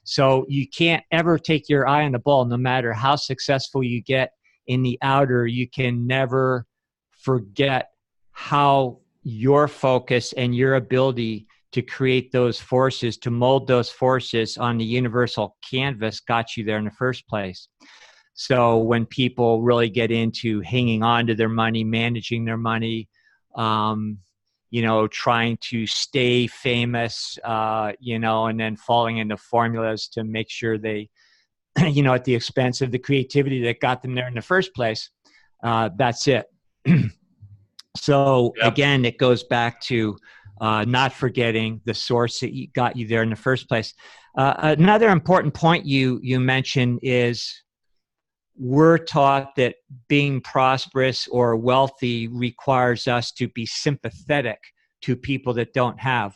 So you can't ever take your eye on the ball. No matter how successful you get in the outer, you can never forget how your focus and your ability to create those forces, to mold those forces on the universal canvas got you there in the first place. So when people really get into hanging on to their money, managing their money, trying to stay famous, and then falling into formulas to make sure they, at the expense of the creativity that got them there in the first place, that's it. So again, it goes back to not forgetting the source that got you there in the first place. Another important point you mentioned is we're taught that being prosperous or wealthy requires us to be sympathetic to people that don't have.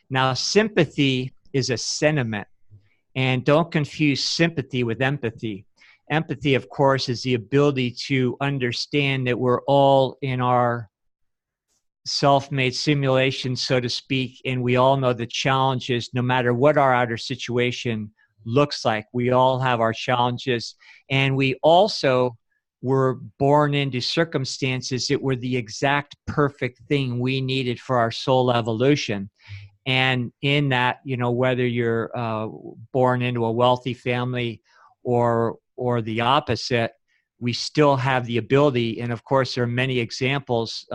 Now, sympathy is a sentiment, and don't confuse sympathy with empathy. Empathy, of course, is the ability to understand that we're all in our self-made simulation, so to speak, and we all know the challenges, no matter what our outer situation looks like. We all have our challenges, and we also were born into circumstances that were the exact perfect thing we needed for our soul evolution. And in that, whether you're born into a wealthy family or the opposite, we still have the ability. And of course, there are many examples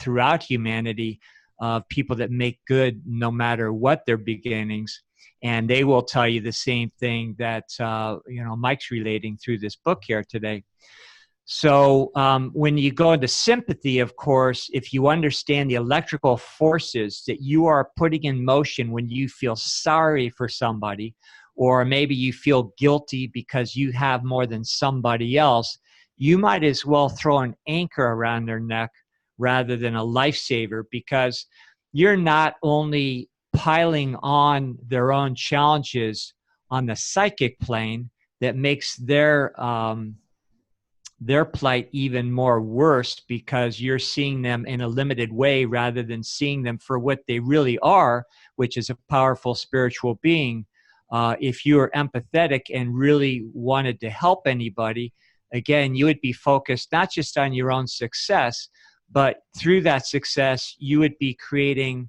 throughout humanity of people that make good no matter what their beginnings. And they will tell you the same thing that, Mike's relating through this book here today. So when you go into sympathy, of course, if you understand the electrical forces that you are putting in motion when you feel sorry for somebody, or maybe you feel guilty because you have more than somebody else, you might as well throw an anchor around their neck rather than a lifesaver, because you're not only piling on their own challenges on the psychic plane that makes their plight even more worse, because you're seeing them in a limited way rather than seeing them for what they really are, which is a powerful spiritual being. If you are empathetic and really wanted to help anybody, again, you would be focused not just on your own success, but through that success, you would be creating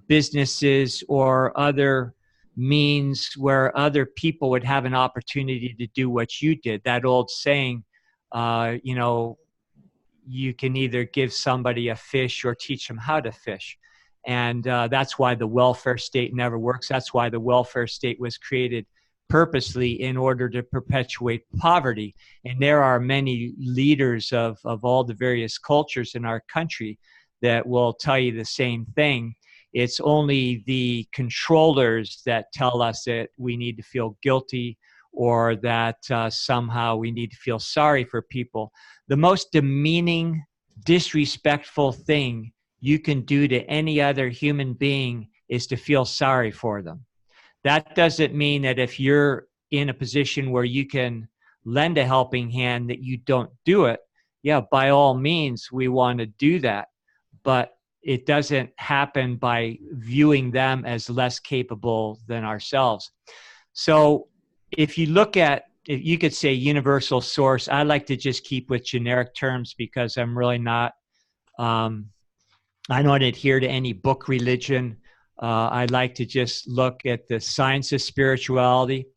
businesses or other means where other people would have an opportunity to do what you did. That old saying, you can either give somebody a fish or teach them how to fish. And that's why the welfare state never works. That's why the welfare state was created purposely in order to perpetuate poverty. And there are many leaders of all the various cultures in our country that will tell you the same thing. It's only the controllers that tell us that we need to feel guilty or that somehow we need to feel sorry for people. The most demeaning, disrespectful thing you can do to any other human being is to feel sorry for them. That doesn't mean that if you're in a position where you can lend a helping hand that you don't do it. Yeah, by all means, we want to do that. But it doesn't happen by viewing them as less capable than ourselves. So if you look at, if you could say universal source. I like to just keep with generic terms because I'm really not, I don't adhere to any book religion. I like to just look at the science of spirituality.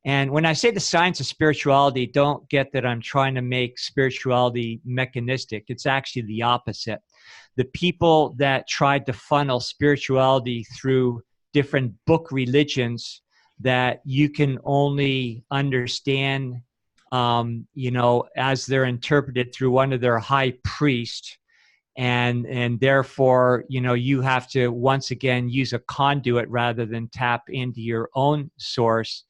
And when I say the science of spirituality, don't get that I'm trying to make spirituality mechanistic. It's actually the opposite. The people that tried to funnel spirituality through different book religions that you can only understand, as they're interpreted through one of their high priests, and therefore, you have to once again use a conduit rather than tap into your own source.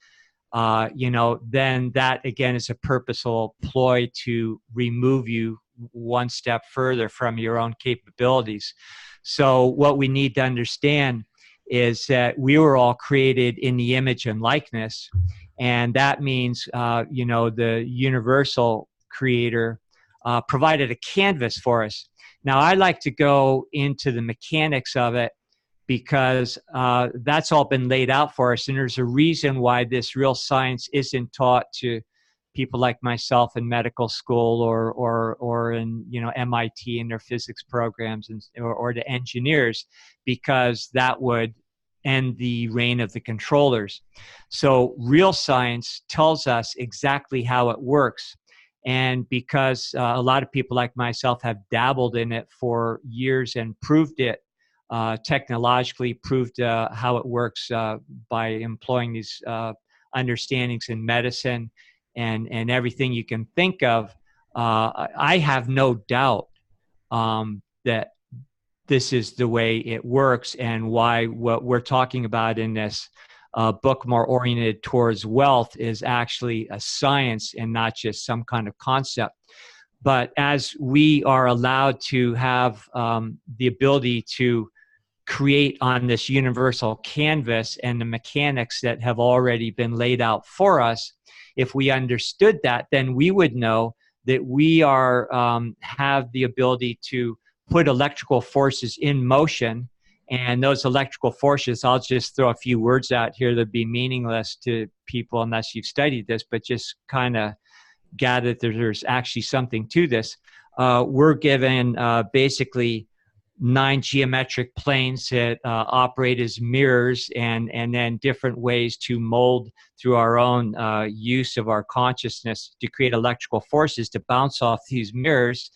Then that again is a purposeful ploy to remove you one step further from your own capabilities. So what we need to understand is that we were all created in the image and likeness, and that means the universal creator provided a canvas for us. Now, I like to go into the mechanics of it because that's all been laid out for us. And there's a reason why this real science isn't taught to people like myself in medical school or in MIT in their physics programs or to engineers, because that would end the reign of the controllers. So real science tells us exactly how it works. And because a lot of people like myself have dabbled in it for years and proved it, technologically proved how it works by employing these understandings in medicine and everything you can think of, I have no doubt that this is the way it works, and why what we're talking about in this book, more oriented towards wealth, is actually a science and not just some kind of concept. But as we are allowed to have the ability to create on this universal canvas and the mechanics that have already been laid out for us, if we understood that, then we would know that we have the ability to put electrical forces in motion. And those electrical forces, I'll just throw a few words out here that be meaningless to people unless you've studied this, but just kind of gather that there's actually something to this. We're given basically 9 geometric planes that operate as mirrors, and then different ways to mold through our own use of our consciousness to create electrical forces to bounce off these mirrors.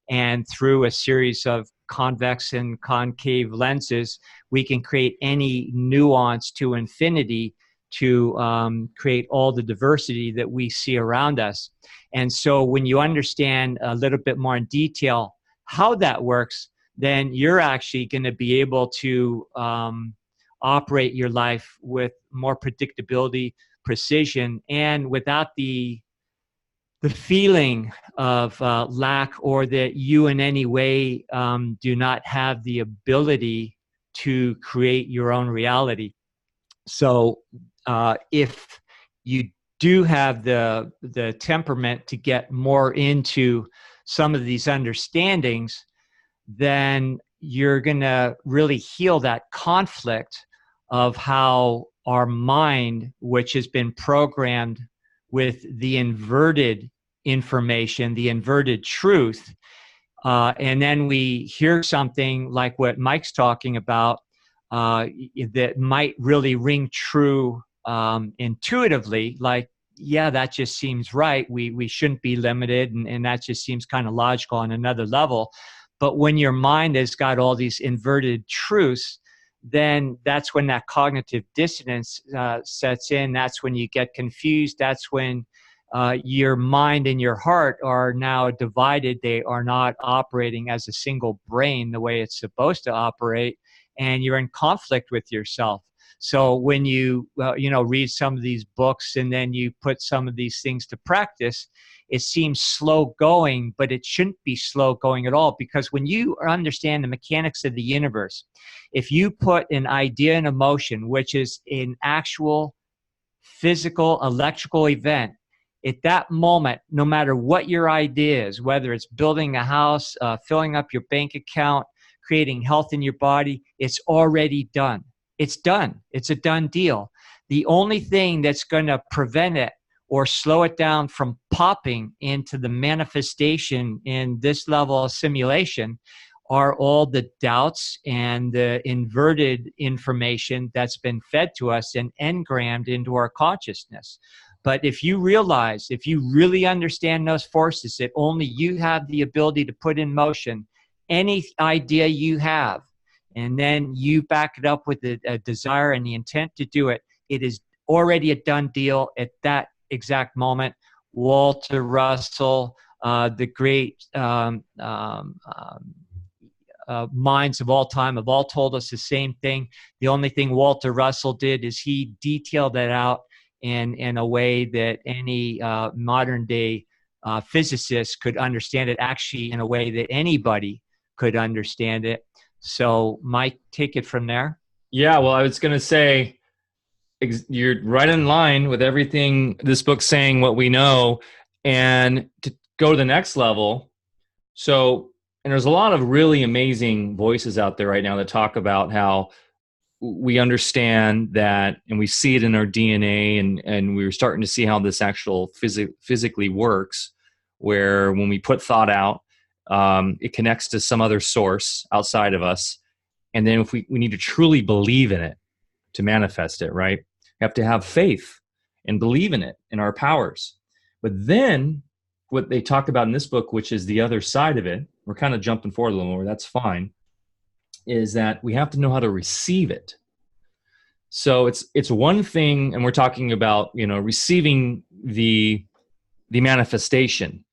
And through a series of convex and concave lenses, we can create any nuance to infinity to create all the diversity that we see around us. And so when you understand a little bit more in detail how that works, then you're actually going to be able to operate your life with more predictability, precision, and without the feeling of lack, or that you in any way do not have the ability to create your own reality. So if you do have the temperament to get more into some of these understandings, then you're going to really heal that conflict of how our mind, which has been programmed with the inverted information, the inverted truth, and then we hear something like what Mike's talking about that might really ring true intuitively, like, yeah, that just seems right. We shouldn't be limited, and that just seems kind of logical on another level. But when your mind has got all these inverted truths, then that's when that cognitive dissonance sets in. That's when you get confused. That's when your mind and your heart are now divided. They are not operating as a single brain the way it's supposed to operate, and you're in conflict with yourself. So when you read some of these books and then you put some of these things to practice, it seems slow going, but it shouldn't be slow going at all, because when you understand the mechanics of the universe, if you put an idea in motion, which is an actual physical electrical event, at that moment, no matter what your idea is, whether it's building a house, filling up your bank account, creating health in your body, it's already done. It's done. It's a done deal. The only thing that's going to prevent it or slow it down from popping into the manifestation in this level of simulation are all the doubts and the inverted information that's been fed to us and engrammed into our consciousness. But if you realize, if you really understand those forces that only you have the ability to put in motion any idea you have, and then you back it up with a desire and the intent to do it, it is already a done deal at that exact moment. Walter Russell, the great minds of all time have all told us the same thing. The only thing Walter Russell did is he detailed that out in a way that any modern day physicist could understand it, actually in a way that anybody could understand it. So Mike, take it from there. Yeah, well, I was going to say, you're right in line with everything this book's saying, what we know. And to go to the next level, so, and there's a lot of really amazing voices out there right now that talk about how we understand that, and we see it in our DNA, and we're starting to see how this actual physically works, where when we put thought out, it connects to some other source outside of us. And then if we need to truly believe in it to manifest it, right? We have to have faith and believe in it, in our powers. But then what they talk about in this book, which is the other side of it, we're kind of jumping forward a little more, that's fine, is that we have to know how to receive it. So it's one thing, and we're talking about, receiving the manifestation.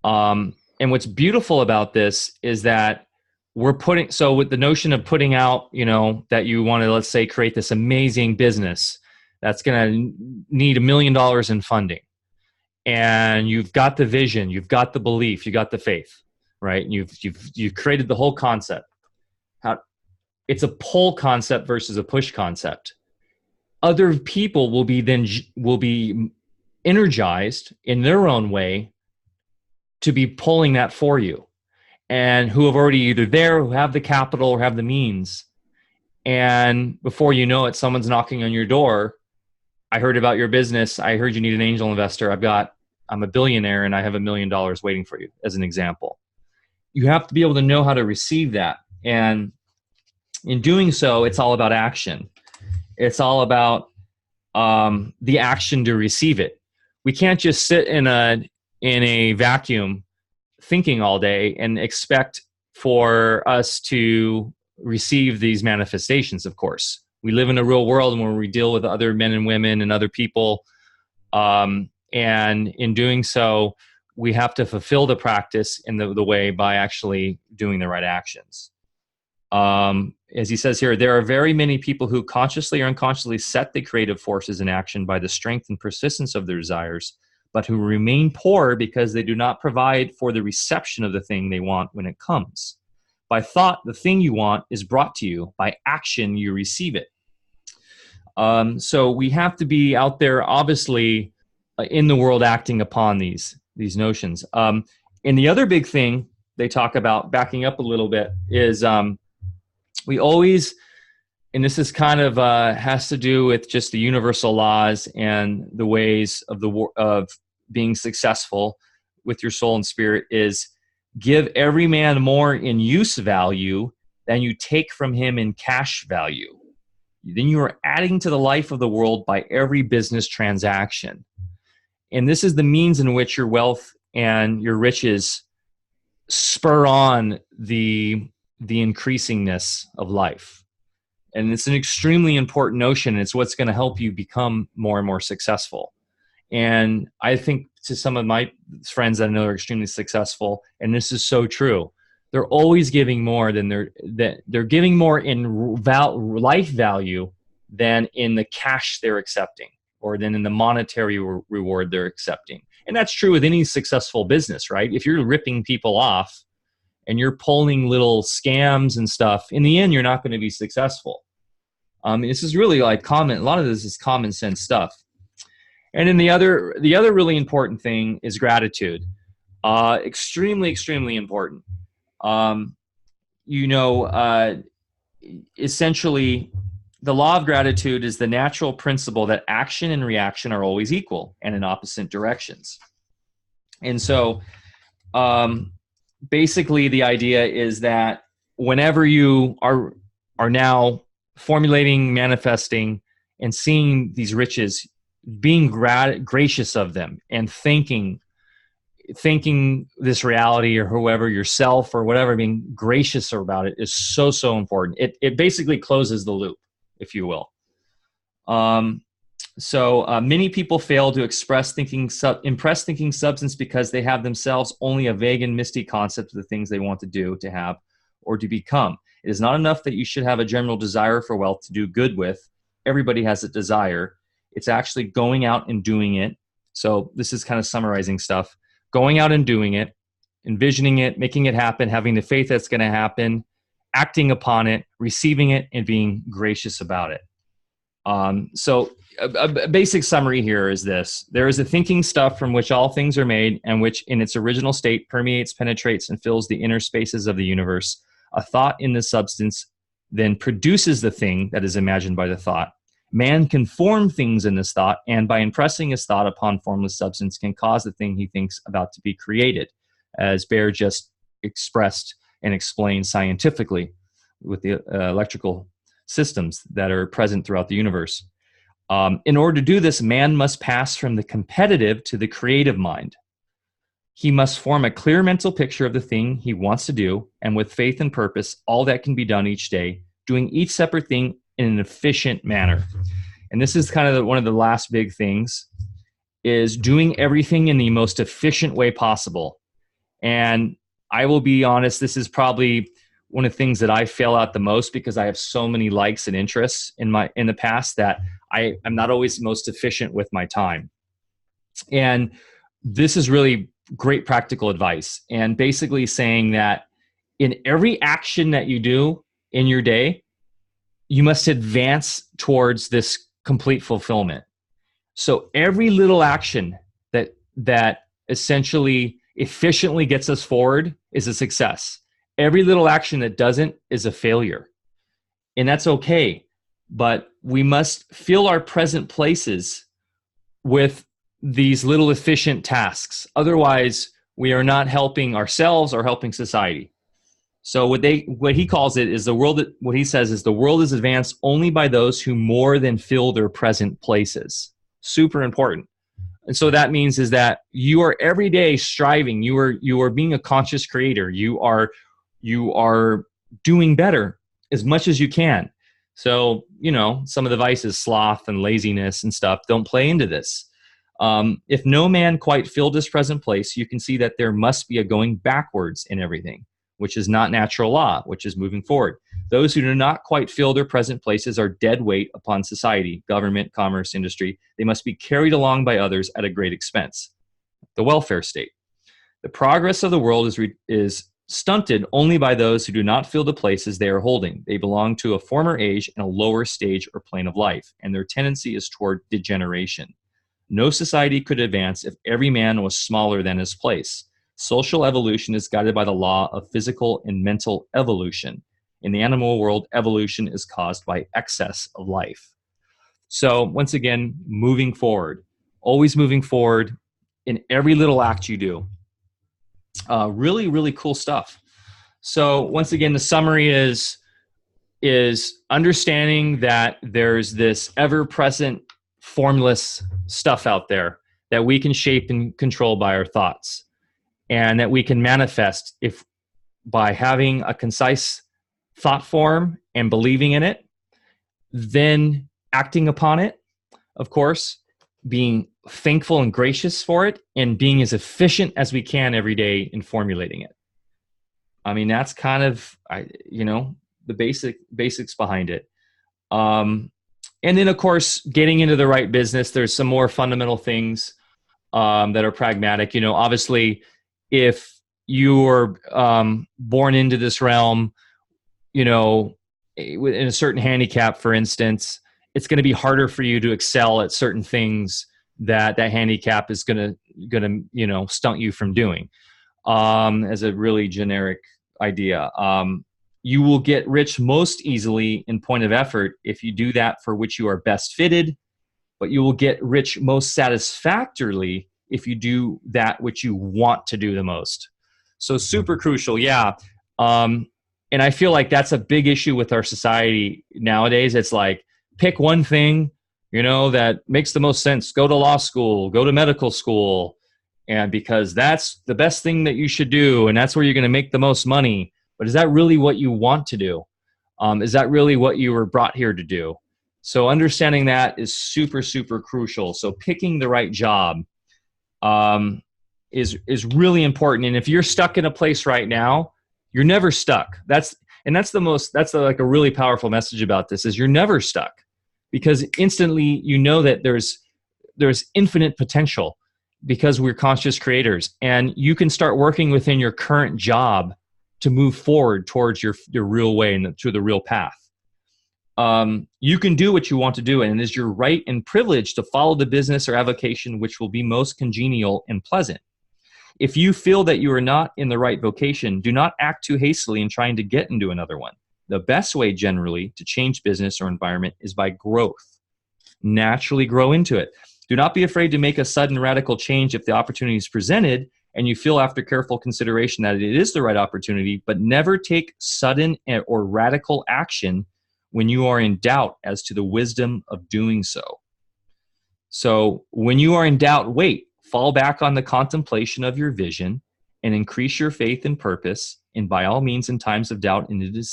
And what's beautiful about this is that so with the notion of putting out, that you want to, let's say, create this amazing business that's going to need $1 million in funding. And you've got the vision, you've got the belief, you got the faith, right? And you've created the whole concept. It's a pull concept versus a push concept. Other people will be energized in their own way to be pulling that for you, and who have already either there, who have the capital or have the means. And before you know it, someone's knocking on your door. I heard about your business. I heard you need an angel investor. I'm a billionaire and I have $1 million waiting for you, as an example. You have to be able to know how to receive that. And in doing so, it's all about action. It's all about the action to receive it. We can't just sit in a vacuum thinking all day and expect for us to receive these manifestations. Of course, we live in a real world where we deal with other men and women and other people. And in doing so, we have to fulfill the practice in the way by actually doing the right actions. As he says here, there are very many people who consciously or unconsciously set the creative forces in action by the strength and persistence of their desires, but who remain poor because they do not provide for the reception of the thing they want when it comes. By thought, the thing you want is brought to you. By action, you receive it. So we have to be out there, obviously, in the world, acting upon these notions. And the other big thing they talk about, backing up a little bit, is we always, and this is kind of has to do with just the universal laws and the ways of being successful with your soul and spirit, is give every man more in use value than you take from him in cash value. Then you are adding to the life of the world by every business transaction. And this is the means in which your wealth and your riches spur on the increasingness of life. And it's an extremely important notion. It's what's going to help you become more and more successful. And I think to some of my friends that I know are extremely successful, and this is so true, they're always giving more than they're giving more in life value than in the cash they're accepting, or than in the monetary reward they're accepting. And that's true with any successful business, right? If you're ripping people off and you're pulling little scams and stuff, in the end, you're not going to be successful. This is really like a lot of this is common sense stuff. And then the other really important thing is gratitude. Extremely, extremely important. Essentially, the law of gratitude is the natural principle that action and reaction are always equal and in opposite directions. And so basically the idea is that whenever you are now formulating, manifesting, and seeing these riches, being gracious of them and thinking this reality, or whoever, yourself or whatever, being gracious about it is so, so important. It basically closes the loop, if you will. So many people fail to impress thinking substance because they have themselves only a vague and misty concept of the things they want to do, to have, or to become. It is not enough that you should have a general desire for wealth to do good with. Everybody has a desire. It's actually going out and doing it. So this is kind of summarizing stuff. Going out and doing it, envisioning it, making it happen, having the faith that's going to happen, acting upon it, receiving it, and being gracious about it. So a basic summary here is this. There is a thinking stuff from which all things are made, and which in its original state permeates, penetrates, and fills the inner spaces of the universe. A thought in the substance then produces the thing that is imagined by the thought. Man can form things in this thought, and by impressing his thought upon formless substance can cause the thing he thinks about to be created, as Barre just expressed and explained scientifically with the electrical systems that are present throughout the universe. In order to do this, man must pass from the competitive to the creative mind. He must form a clear mental picture of the thing he wants to do, and with faith and purpose, all that can be done each day, doing each separate thing in an efficient manner. And this is kind of one of the last big things, is doing everything in the most efficient way possible. And I will be honest, this is probably one of the things that I fail at the most, because I have so many likes and interests in the past that I'm not always most efficient with my time. And this is really great practical advice, and basically saying that in every action that you do in your day, you must advance towards this complete fulfillment. So every little action that essentially efficiently gets us forward is a success. Every little action that doesn't is a failure. And that's okay. But we must fill our present places with these little efficient tasks. Otherwise, we are not helping ourselves or helping society. So what he calls it is the world. What he says is the world is advanced only by those who more than fill their present places. Super important. And so that means is that you are every day striving. You are being a conscious creator. You are doing better as much as you can. So some of the vices, sloth and laziness and stuff, don't play into this. If no man quite filled his present place, you can see that there must be a going backwards in everything, which is not natural law, which is moving forward. Those who do not quite fill their present places are dead weight upon society, government, commerce, industry. They must be carried along by others at a great expense. The welfare state. The progress of the world is stunted only by those who do not fill the places they are holding. They belong to a former age and a lower stage or plane of life, and their tendency is toward degeneration. No society could advance if every man was smaller than his place. Social evolution is guided by the law of physical and mental evolution. In the animal world, evolution is caused by excess of life. So once again, moving forward, always moving forward in every little act you do. Really, really cool stuff. So once again, the summary is understanding that there's this ever-present formless stuff out there that we can shape and control by our thoughts, and that we can manifest by having a concise thought form and believing in it, then acting upon it, of course, being thankful and gracious for it, and being as efficient as we can every day in formulating it. I mean, that's kind of, the basics behind it. And then, of course, getting into the right business, there's some more fundamental things that are pragmatic. Obviously, if you were born into this realm, in a certain handicap, for instance, it's going to be harder for you to excel at certain things that handicap is going to stunt you from doing, as a really generic idea. you will get rich most easily in point of effort if you do that for which you are best fitted, but you will get rich most satisfactorily if you do that which you want to do the most. So super crucial, yeah. And I feel like that's a big issue with our society nowadays. It's like, pick one thing, that makes the most sense. Go to law school, go to medical school, and because that's the best thing that you should do, and that's where you're going to make the most money. But is that really what you want to do? Is that really what you were brought here to do? So understanding that is super, super crucial. So picking the right job is really important. And if you're stuck in a place right now, you're never stuck. That's like a really powerful message about this is you're never stuck, because instantly you know that there's infinite potential because we're conscious creators, and you can start working within your current job to move forward towards your real way and to the real path. You can do what you want to do, and it is your right and privilege to follow the business or avocation which will be most congenial and pleasant. If you feel that you are not in the right vocation, do not act too hastily in trying to get into another one. The best way generally to change business or environment is by growth. Naturally grow into it. Do not be afraid to make a sudden radical change if the opportunity is presented and you feel after careful consideration that it is the right opportunity, but never take sudden or radical action when you are in doubt as to the wisdom of doing so. So when you are in doubt, wait, fall back on the contemplation of your vision and increase your faith and purpose. And by all means, in times of doubt and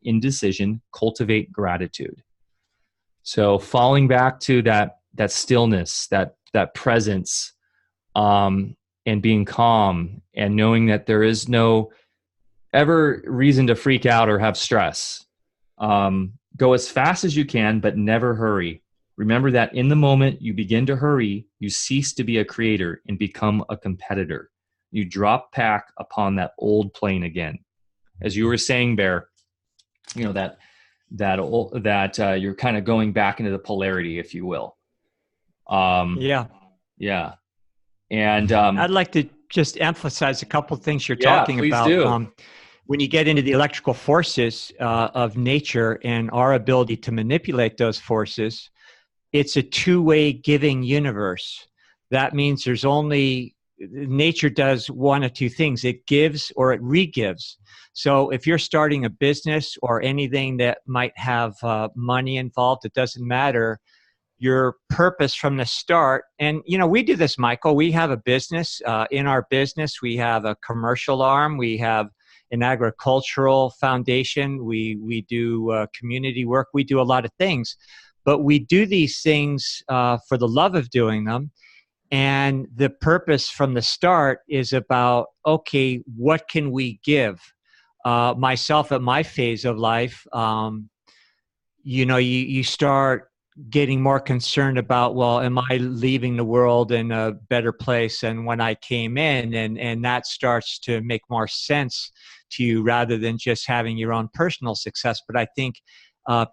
indecision, cultivate gratitude. So falling back to that stillness, that presence, and being calm and knowing that there is no ever reason to freak out or have stress. Go as fast as you can, but never hurry. Remember that in the moment you begin to hurry, you cease to be a creator and become a competitor. You drop back upon that old plane again. As you were saying, Barre, that you're kind of going back into the polarity, if you will. Yeah. And I'd like to just emphasize a couple of things you're talking about. Do. When you get into the electrical forces of nature and our ability to manipulate those forces, it's a two-way giving universe. That means nature does one of two things. It gives or it re-gives. So if you're starting a business or anything that might have money involved, it doesn't matter. Your purpose from the start, and we do this, Michael. We have a business. In our business, we have a commercial arm. We have an agricultural foundation. We do community work. We do a lot of things, but we do these things for the love of doing them. And the purpose from the start is about, okay, what can we give? Myself at my phase of life, you start getting more concerned about, well, am I leaving the world in a better place than when I came in? And that starts to make more sense to you rather than just having your own personal success. But I think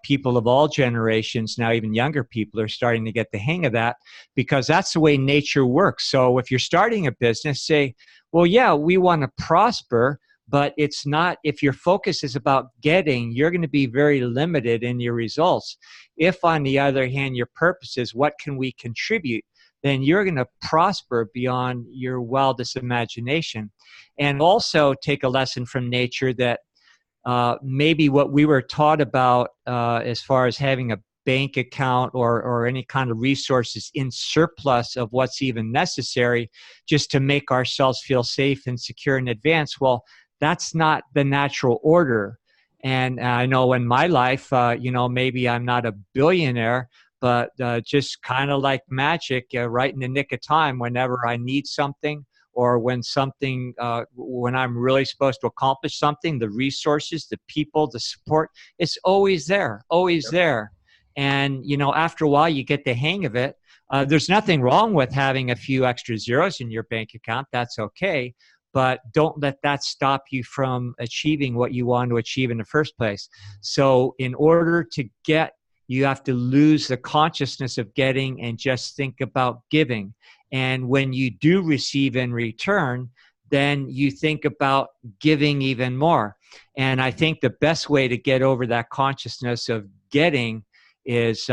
people of all generations, now even younger people, are starting to get the hang of that, because that's the way nature works. So if you're starting a business, say, well, yeah, we want to prosper, but it's not, if your focus is about getting, you're going to be very limited in your results. If, on the other hand, your purpose is what can we contribute, then you're going to prosper beyond your wildest imagination. And also take a lesson from nature that maybe what we were taught about as far as having a bank account or any kind of resources in surplus of what's even necessary just to make ourselves feel safe and secure in advance. Well, that's not the natural order. And I know in my life, maybe I'm not a billionaire, but just kind of like magic, right in the nick of time, whenever I need something or when I'm really supposed to accomplish something, the resources, the people, the support, it's always there, always there. And, after a while, you get the hang of it. There's nothing wrong with having a few extra zeros in your bank account. That's okay. But don't let that stop you from achieving what you want to achieve in the first place. So in order to get, you have to lose the consciousness of getting and just think about giving. And when you do receive in return, then you think about giving even more. And I think the best way to get over that consciousness of getting is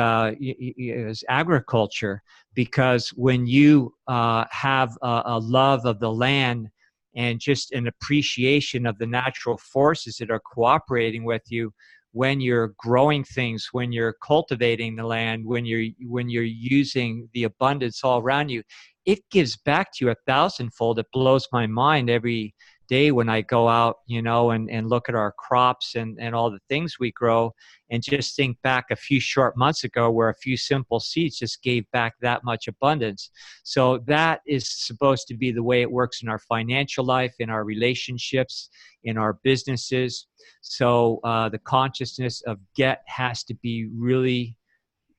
agriculture, because when you have a love of the land and just an appreciation of the natural forces that are cooperating with you, when you're growing things, when you're cultivating the land, when you're using the abundance all around you, it gives back to you 1,000-fold. It blows my mind every day when I go out, and look at our crops and all the things we grow, and just think back a few short months ago where a few simple seeds just gave back that much abundance. So that is supposed to be the way it works in our financial life, in our relationships, in our businesses. So the consciousness of get has to be really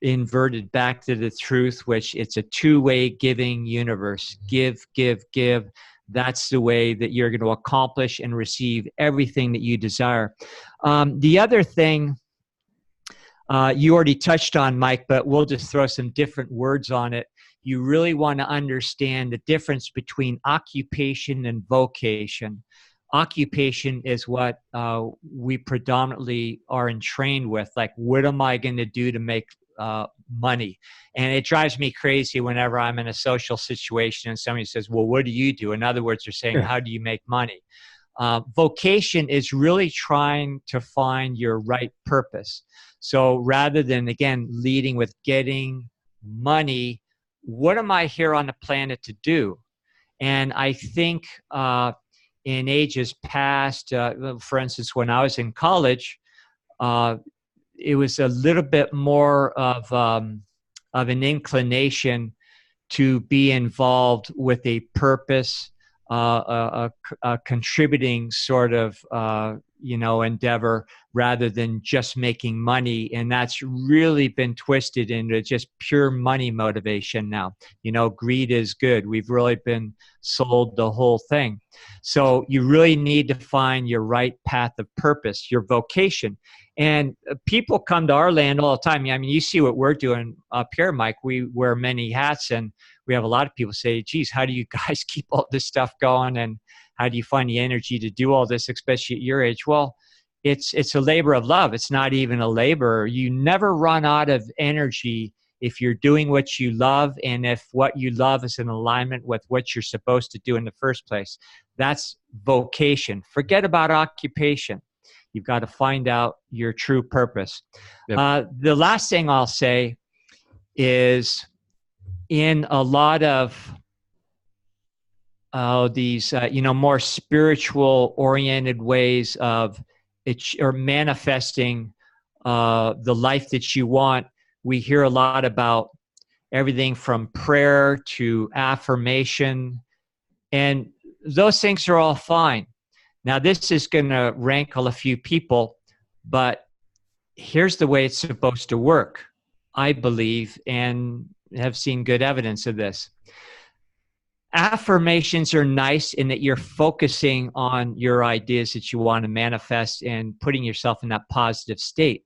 inverted back to the truth, which it's a two-way giving universe. Give, give, give. That's the way that you're going to accomplish and receive everything that you desire. The other thing you already touched on, Mike, but we'll just throw some different words on it. You really want to understand the difference between occupation and vocation. Occupation is what we predominantly are entrained with. Like, what am I going to do to make money? And it drives me crazy whenever I'm in a social situation and somebody says, well, what do you do? In other words, they're saying, how do you make money? Vocation is really trying to find your right purpose. So rather than, again, leading with getting money, what am I here on the planet to do? And I think in ages past, for instance, when I was in college, it was a little bit more of an inclination to be involved with a purpose, a contributing sort of endeavor, rather than just making money. And that's really been twisted into just pure money motivation now. Greed is good. We've really been sold the whole thing. So you really need to find your right path of purpose, your vocation. And people come to our land all the time. I mean, you see what we're doing up here, Mike. We wear many hats, and we have a lot of people say, geez, how do you guys keep all this stuff going? And how do you find the energy to do all this, especially at your age? Well, it's a labor of love. It's not even a labor. You never run out of energy if you're doing what you love, and if what you love is in alignment with what you're supposed to do in the first place. That's vocation. Forget about occupation. You've got to find out your true purpose. Yep. The last thing I'll say is, in a lot of these, more spiritual oriented ways of it, or manifesting the life that you want, we hear a lot about everything from prayer to affirmation, and those things are all fine. Now, this is going to rankle a few people, but here's the way it's supposed to work, I believe, and have seen good evidence of this. Affirmations are nice in that you're focusing on your ideas that you want to manifest and putting yourself in that positive state.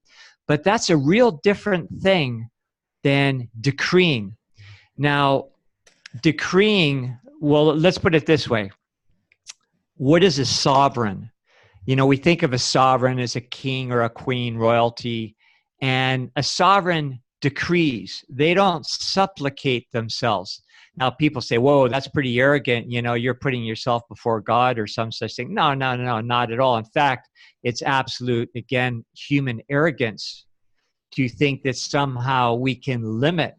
But that's a real different thing than decreeing. Now, decreeing, well, let's put it this way. What is a sovereign? We think of a sovereign as a king or a queen, royalty, and a sovereign decrees. They don't supplicate themselves. Now, people say, whoa, that's pretty arrogant. You're putting yourself before God or some such thing. No, not at all. In fact, it's absolute, again, human arrogance to think that somehow we can limit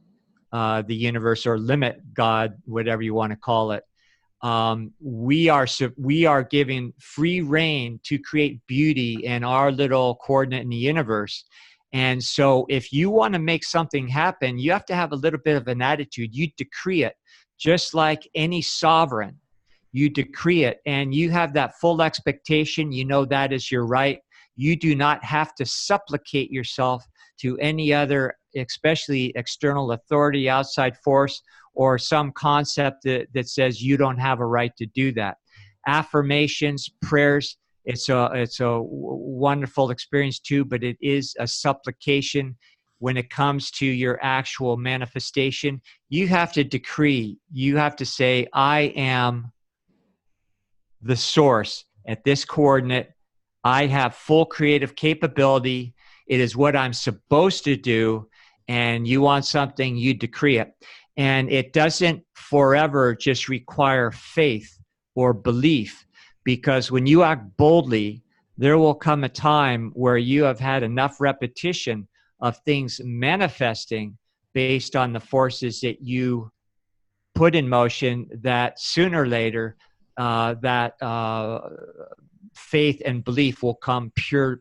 the universe or limit God, whatever you want to call it. We are given free reign to create beauty in our little coordinate in the universe. And so if you want to make something happen, you have to have a little bit of an attitude. You decree it, just like any sovereign. You decree it, and you have that full expectation. That is your right. You do not have to supplicate yourself to any other, especially external authority, outside force, or some concept that says you don't have a right to do that. Affirmations, prayers, it's a wonderful experience too, but it is a supplication. When it comes to your actual manifestation, you have to decree. You have to say, I am the source at this coordinate. I have full creative capability. It is what I'm supposed to do. And you want something, you decree it. And it doesn't forever just require faith or belief, because when you act boldly, there will come a time where you have had enough repetition of things manifesting based on the forces that you put in motion, that sooner or later that faith and belief will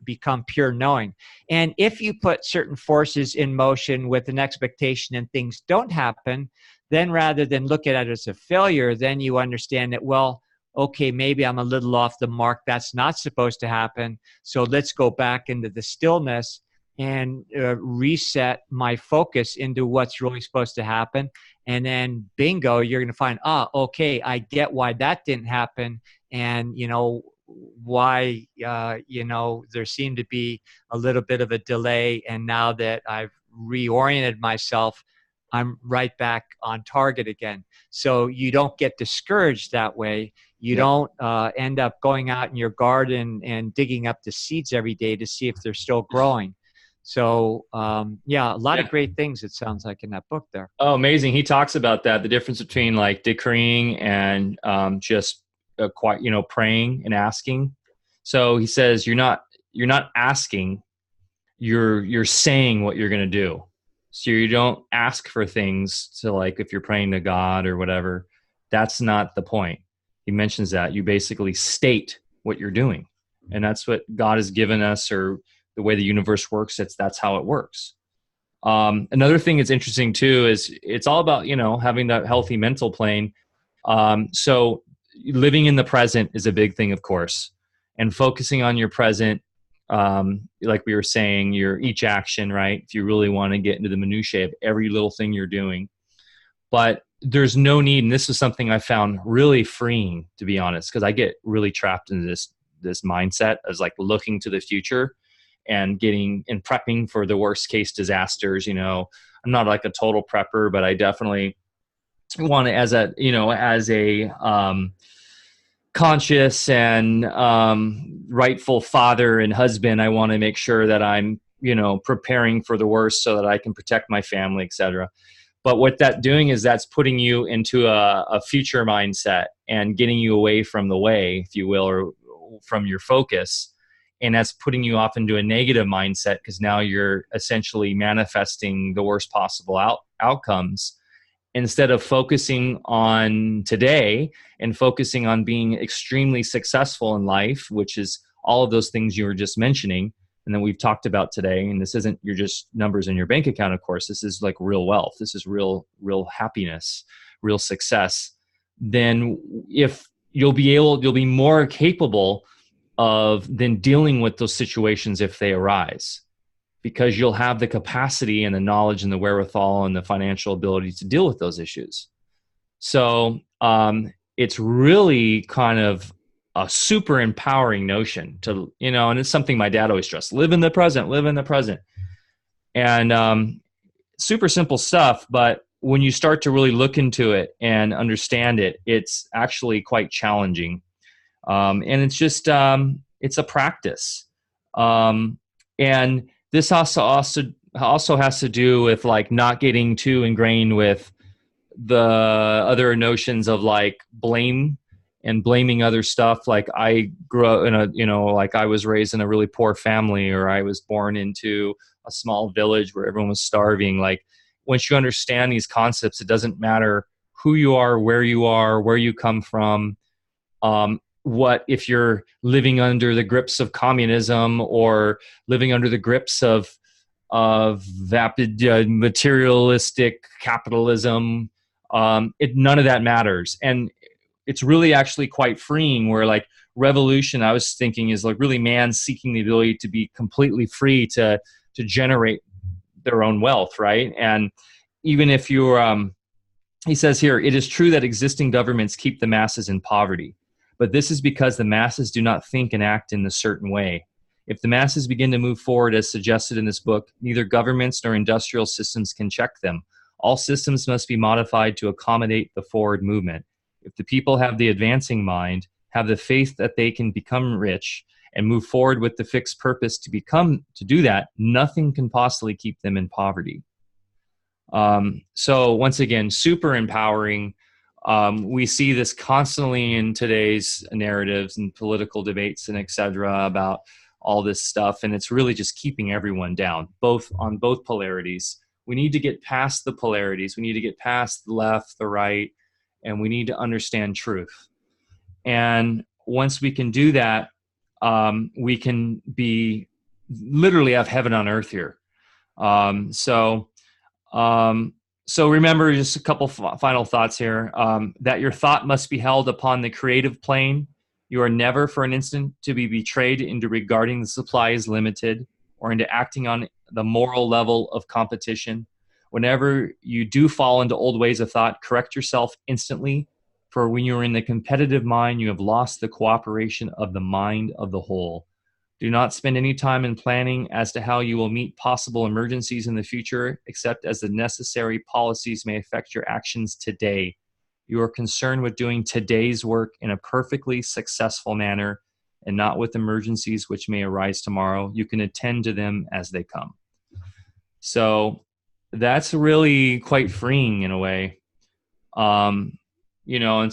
become pure knowing. And if you put certain forces in motion with an expectation and things don't happen, then rather than look at it as a failure, then you understand that, well, okay, maybe I'm a little off the mark. That's not supposed to happen. So let's go back into the stillness and reset my focus into what's really supposed to happen. And then bingo, you're going to find, okay, I get why that didn't happen. And, why, there seemed to be a little bit of a delay. And now that I've reoriented myself, I'm right back on target again. So you don't get discouraged that way. You don't end up going out in your garden and digging up the seeds every day to see if they're still growing. So, a lot of great things, it sounds like, in that book there. Oh, amazing. He talks about that, the difference between like decreeing and just praying and asking. So he says, you're not asking, you're saying what you're going to do. So you don't ask for things to, like, if you're praying to God or whatever, that's not the point. He mentions that you basically state what you're doing. And that's what God has given us, or the way the universe works. That's how it works. Another thing that's interesting too is it's all about, having that healthy mental plane. So living in the present is a big thing, of course, and focusing on your present. Like we were saying, each action, right? If you really want to get into the minutiae of every little thing you're doing, but there's no need. And this is something I found really freeing, to be honest, because I get really trapped in this mindset as like looking to the future and prepping for the worst case disasters. I'm not like a total prepper, but I definitely want to, as a conscious and rightful father and husband, I want to make sure that I'm, preparing for the worst so that I can protect my family, etc. But what that's doing is that's putting you into a future mindset and getting you away from the way, if you will, or from your focus. And that's putting you off into a negative mindset, because now you're essentially manifesting the worst possible outcomes, instead of focusing on today and focusing on being extremely successful in life, which is all of those things you were just mentioning and that we've talked about today. And this isn't just numbers in your bank account, of course. This is like real wealth. This is real happiness, real success. Then if you'll be more capable of then dealing with those situations if they arise, because you'll have the capacity and the knowledge and the wherewithal and the financial ability to deal with those issues. So it's really kind of a super empowering notion to, and it's something my dad always stressed: live in the present, live in the present. And super simple stuff, but when you start to really look into it and understand it, it's actually quite challenging. And it's just, it's a practice. And this also has to do with like not getting too ingrained with the other notions of like blame and blaming other stuff. Like I grew up in like I was raised in a really poor family, or I was born into a small village where everyone was starving. Like once you understand these concepts, it doesn't matter who you are, where you come from. What if you're living under the grips of communism or living under the grips of vapid materialistic capitalism? None of that matters. And it's really actually quite freeing, where like revolution, I was thinking, is like really man seeking the ability to be completely free to generate their own wealth, right? And even if you're, he says here, it is true that existing governments keep the masses in poverty, but this is because the masses do not think and act in a certain way. If the masses begin to move forward as suggested in this book, neither governments nor industrial systems can check them. All systems must be modified to accommodate the forward movement. If the people have the advancing mind, have the faith that they can become rich, and move forward with the fixed purpose to do that, nothing can possibly keep them in poverty. So once again, super empowering. We see this constantly in today's narratives and political debates and et cetera about all this stuff. And it's really just keeping everyone down, on both polarities. We need to get past the polarities. We need to get past the left, the right, and we need to understand truth. And once we can do that, we can literally have heaven on earth here. So remember, just a couple final thoughts here, that your thought must be held upon the creative plane. You are never for an instant to be betrayed into regarding the supply as limited or into acting on the moral level of competition. Whenever you do fall into old ways of thought, correct yourself instantly, for when you are in the competitive mind, you have lost the cooperation of the mind of the whole. Do not spend any time in planning as to how you will meet possible emergencies in the future, except as the necessary policies may affect your actions today. You are concerned with doing today's work in a perfectly successful manner and not with emergencies which may arise tomorrow. You can attend to them as they come. So that's really quite freeing in a way. And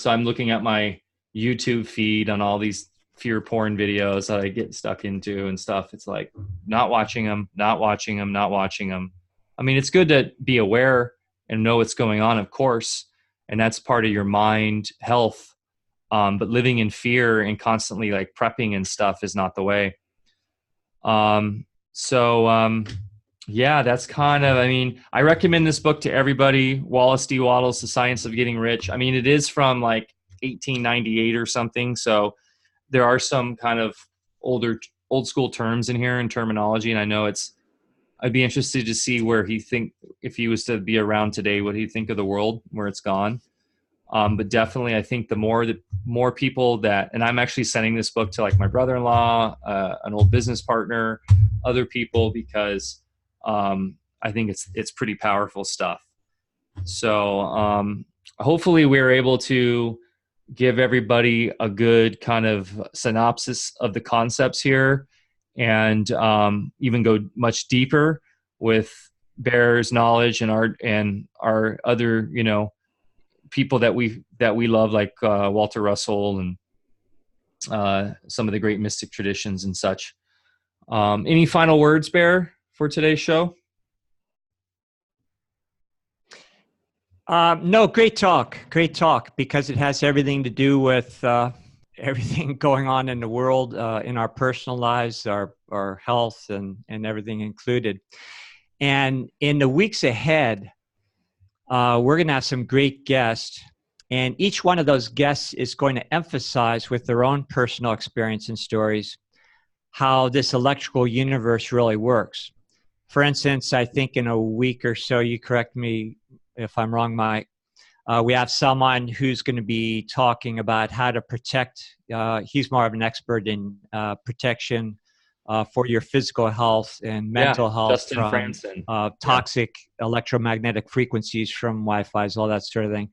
so I'm looking at my YouTube feed on all these fear porn videos that I get stuck into and stuff. It's like not watching them. I mean, it's good to be aware and know what's going on, of course, and that's part of your mind health. But living in fear and constantly like prepping and stuff is not the way. Yeah, that's kind of, I mean, I recommend this book to everybody. Wallace D. Wattles, The Science of Getting Rich. I mean, it is from like 1898 or something. So there are some kind of old school terms in here and terminology. And I know I'd be interested to see if he was to be around today, what he'd think of the world, where it's gone. But definitely, I think the more people that, and I'm actually sending this book to like my brother-in-law, an old business partner, other people, because I think it's pretty powerful stuff. So hopefully we're able to give everybody a good kind of synopsis of the concepts here, and even go much deeper with Barre's knowledge and our other, people that we love, like Walter Russell and some of the great mystic traditions and such. Any final words, Barre, for today's show? No, great talk, because it has everything to do with everything going on in the world, in our personal lives, our health, and everything included. And in the weeks ahead, we're going to have some great guests, and each one of those guests is going to emphasize with their own personal experience and stories how this electrical universe really works. For instance, I think in a week or so, you correct me if I'm wrong, Mike, we have someone who's going to be talking about how to protect. He's more of an expert in protection for your physical health and mental health Justin from toxic electromagnetic frequencies from Wi-Fi's, all that sort of thing.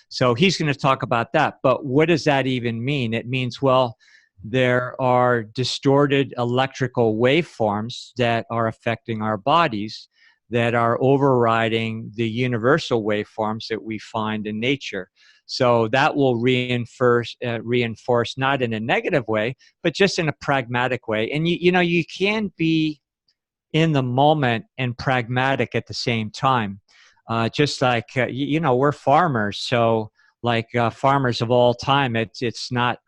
So he's going to talk about that. But what does that even mean? It means, well, there are distorted electrical waveforms that are affecting our bodies that are overriding the universal waveforms that we find in nature. So that will reinforce not in a negative way, but just in a pragmatic way. And you can be in the moment and pragmatic at the same time. Just like, we're farmers. So like farmers of all time, it's not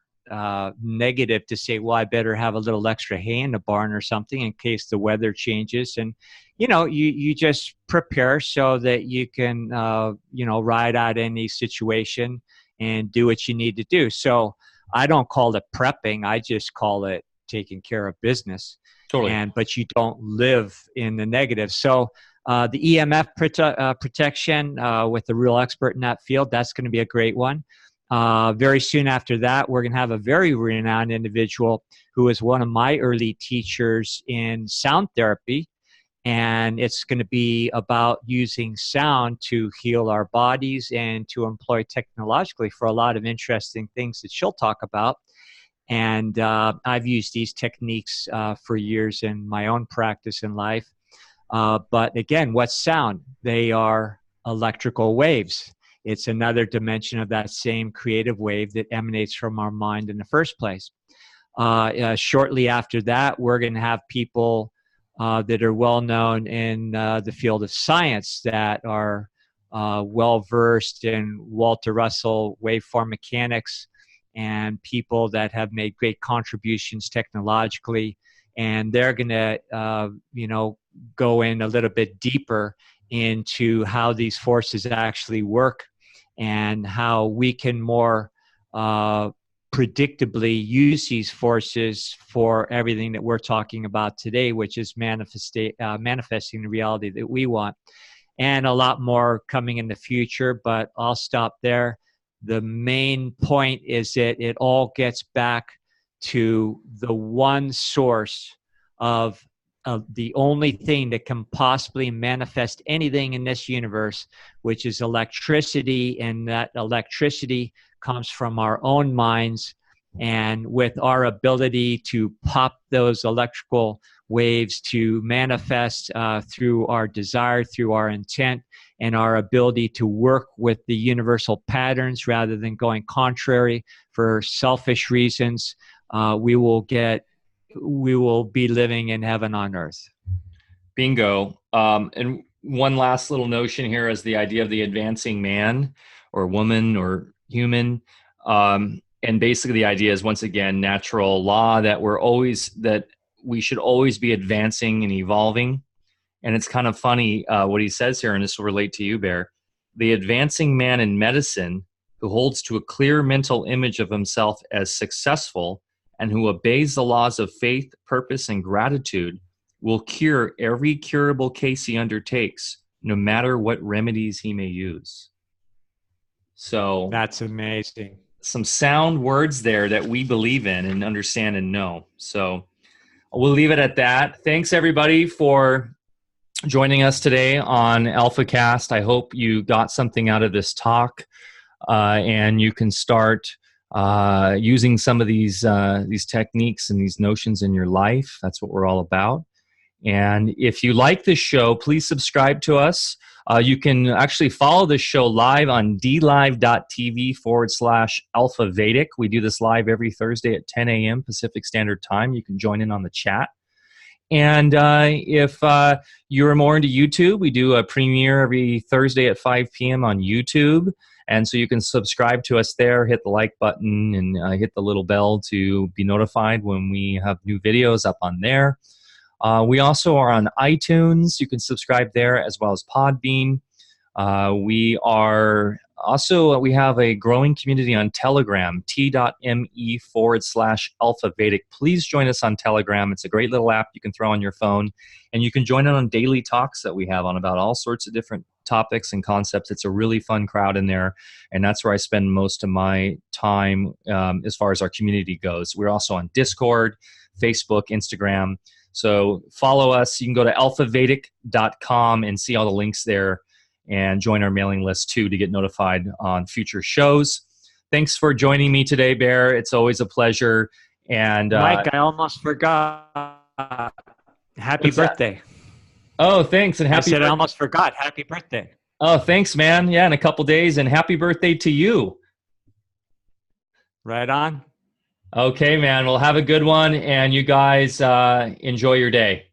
negative to say, well, I better have a little extra hay in the barn or something in case the weather changes. And, you just prepare so that you can, ride out any situation and do what you need to do. So I don't call it prepping. I just call it taking care of business. Totally. But you don't live in the negative. So the EMF protection with a real expert in that field, that's going to be a great one. Very soon after that, we're going to have a very renowned individual who was one of my early teachers in sound therapy. And it's going to be about using sound to heal our bodies and to employ technologically for a lot of interesting things that she'll talk about. And I've used these techniques for years in my own practice in life. But again, what's sound? They are electrical waves. It's another dimension of that same creative wave that emanates from our mind in the first place. Shortly after that, we're going to have people that are well known in the field of science that are well versed in Walter Russell waveform mechanics, and people that have made great contributions technologically. And they're going to, go in a little bit deeper into how these forces actually work and how we can more predictably use these forces for everything that we're talking about today, which is manifesting the reality that we want. And a lot more coming in the future, but I'll stop there. The main point is that it all gets back to the one source of the only thing that can possibly manifest anything in this universe, which is electricity, and that electricity comes from our own minds. And with our ability to pop those electrical waves to manifest through our desire, through our intent, and our ability to work with the universal patterns rather than going contrary for selfish reasons, we will be living in heaven on earth. Bingo. And one last little notion here is the idea of the advancing man or woman or human. And basically the idea is, once again, natural law that we should always be advancing and evolving. And it's kind of funny what he says here, and this will relate to you, Bear. The advancing man in medicine who holds to a clear mental image of himself as successful and who obeys the laws of faith, purpose, and gratitude will cure every curable case he undertakes, no matter what remedies he may use. So that's amazing. Some sound words there that we believe in and understand and know. So we'll leave it at that. Thanks, everybody, for joining us today on Alfacast. I hope you got something out of this talk, and you can start using some of these techniques and these notions in your life. That's what we're all about. And if you like this show, please subscribe to us. You can actually follow this show live on dlive.tv/Alfa Vedic. We do this live every Thursday at 10 a.m. Pacific Standard Time. You can join in on the chat. And if you're more into YouTube, we do a premiere every Thursday at 5 p.m. on YouTube. And so you can subscribe to us there, hit the like button, and hit the little bell to be notified when we have new videos up on there. We also are on iTunes. You can subscribe there, as well as Podbean. We have a growing community on Telegram, t.me/Alfa Vedic. Please join us on Telegram. It's a great little app you can throw on your phone, and you can join in on daily talks that we have on about all sorts of different topics and concepts. It's a really fun crowd in there, and that's where I spend most of my time as far as our community goes. We're also on Discord, Facebook, Instagram. So follow us. You can go to alfavedic.com and see all the links there, and join our mailing list too to get notified on future shows. Thanks for joining me today, Bear. It's always a pleasure. And Mike, I almost forgot. Happy birthday. Oh, thanks. And happy I almost forgot. Happy birthday. Oh, thanks, man. Yeah, in a couple days. And happy birthday to you. Right on. Okay, man. Well, have a good one. And you guys enjoy your day.